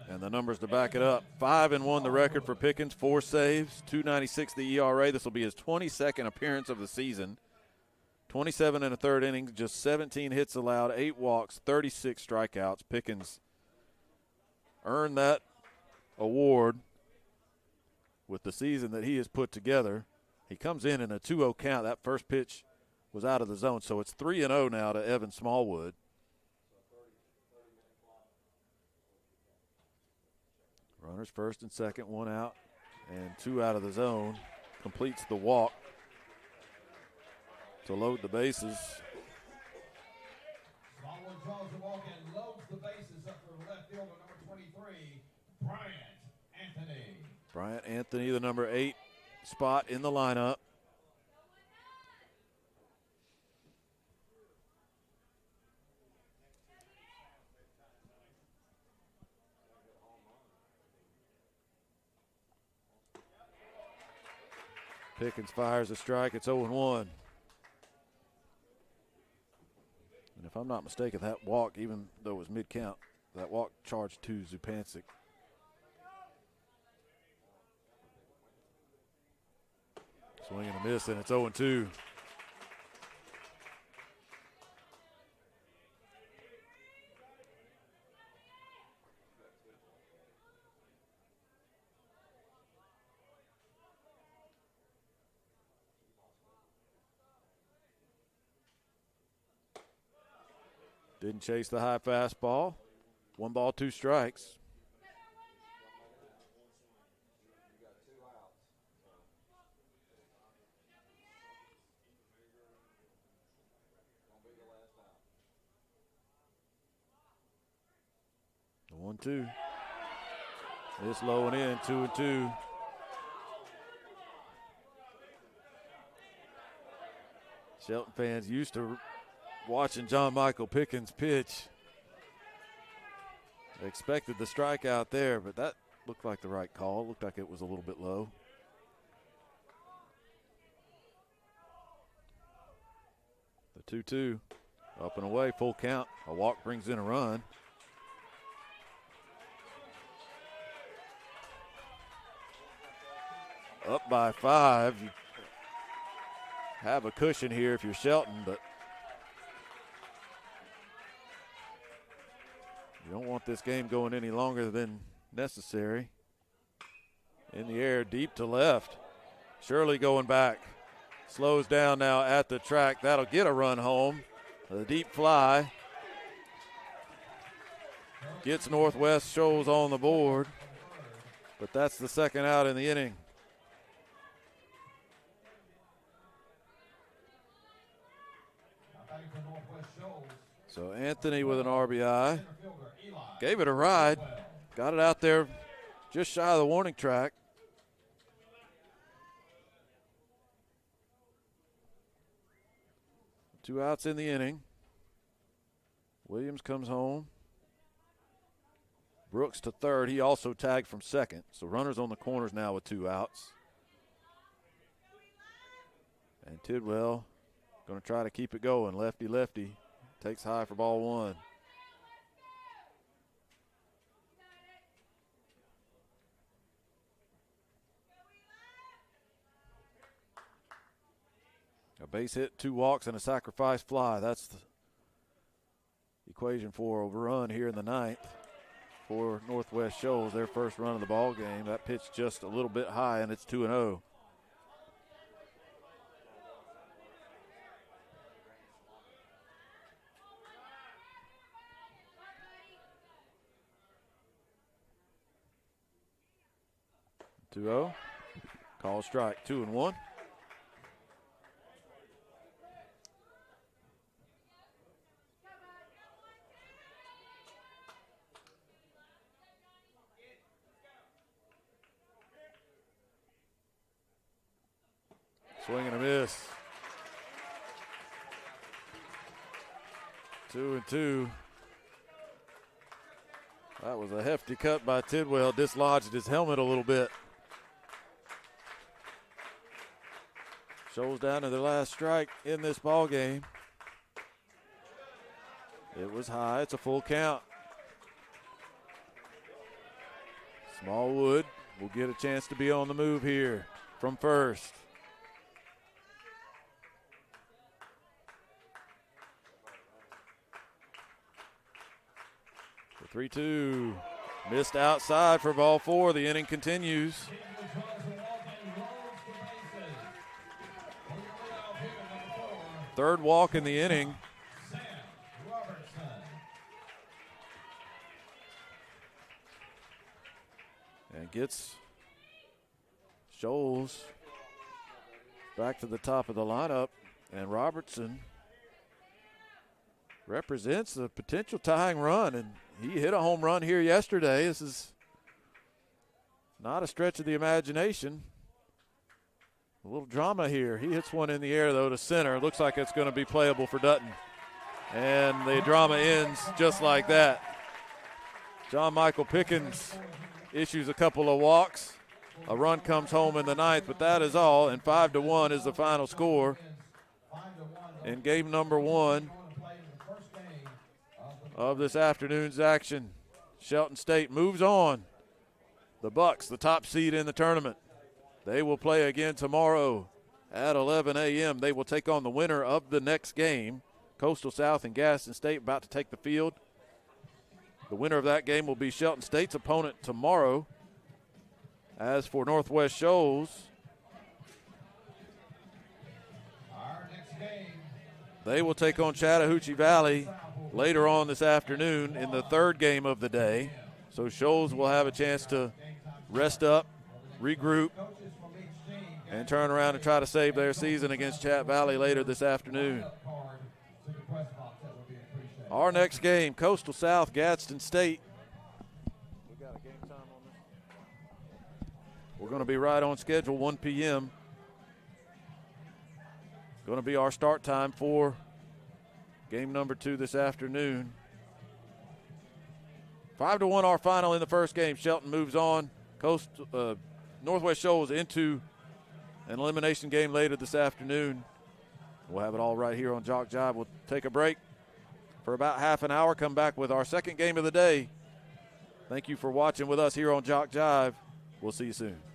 And the numbers to back it up. 5-1 the record for Pickens, 4 saves, 2.96 the ERA. This will be his 22nd appearance of the season. 27 and a third innings, just 17 hits allowed, 8 walks, 36 strikeouts. Pickens earned that award with the season that he has put together. He comes in a 2-0 count. That first pitch was out of the zone, so it's 3-0 now to Evan Smallwood. Runners first and second, 1 out, and 2 out of the zone. completes the walk to load the bases. Smallwood draws the walk and loads the bases up for the left fielder, number 23, Bryant Anthony. Bryant Anthony, the number 8 spot in the lineup. Pickens fires a strike. It's 0-1. And if I'm not mistaken, that walk, even though it was mid-count, that walk charged to Zupancic. Swing and a miss, and it's 0-2. Didn't chase the high fastball. 1 ball, 2 strikes. The 1-2. This low and in, 2-2. Shelton fans used to watching John Michael Pickens pitch. They expected the strikeout there, but that looked like the right call. Looked like it was a little bit low. The 2-2, up and away, full count. A walk brings in a run. Up by 5. You have a cushion here if you're Shelton, but you don't want this game going any longer than necessary. In the air, deep to left. Shirley going back. Slows down now at the track. That'll get a run home. The deep fly. Gets Northwest Shoals on the board. But that's the second out in the inning. So Anthony with an RBI. Gave it a ride. Got it out there just shy of the warning track. Two outs in the inning. Williams comes home. Brooks to third. He also tagged from second. So runners on the corners now with 2 outs. And Tidwell going to try to keep it going. Lefty. Takes high for ball 1. A base hit, 2 walks, and a sacrifice fly. That's the equation for a run here in the 9th for Northwest Shoals, their first run of the ball game. That pitch just a little bit high, and it's 2-0. Call strike, 2-1. Swing and a miss. 2-2. That was a hefty cut by Tidwell. Dislodged his helmet a little bit. Shoals down to their last strike in this ball game. It was high. It's a full count. Smallwood will get a chance to be on the move here from first. The 3-2. Missed outside for ball 4. The inning continues. Third walk in the inning. And gets Shoals back to the top of the lineup, and Robertson represents a potential tying run, and he hit a home run here yesterday. This is not a stretch of the imagination. A little drama here. He hits one in the air, though, to center. It looks like it's going to be playable for Dutton. And the drama ends just like that. John Michael Pickens issues a couple of walks. A run comes home in the ninth, but that is all. And 5-1 is the final score in game number 1 of this afternoon's action. Shelton State moves on. The Bucks, the top seed in the tournament. They will play again tomorrow at 11 a.m. They will take on the winner of the next game. Coastal South and Gaston State about to take the field. The winner of that game will be Shelton State's opponent tomorrow. As for Northwest Shoals, they will take on Chattahoochee Valley later on this afternoon in the third game of the day. So Shoals will have a chance to rest up, regroup, and turn around and try to save their season against Chat Valley later this afternoon. Our next game, Coastal South, Gadsden State. We got a game time on this? We're going to be right on schedule, 1 p.m. Going to be our start time for game number 2 this afternoon. 5-1 our final in the first game. Shelton moves on. Northwest Shoals into an elimination game later this afternoon. We'll have it all right here on JockJive. We'll take a break for about half an hour, come back with our second game of the day. Thank you for watching with us here on JockJive. We'll see you soon.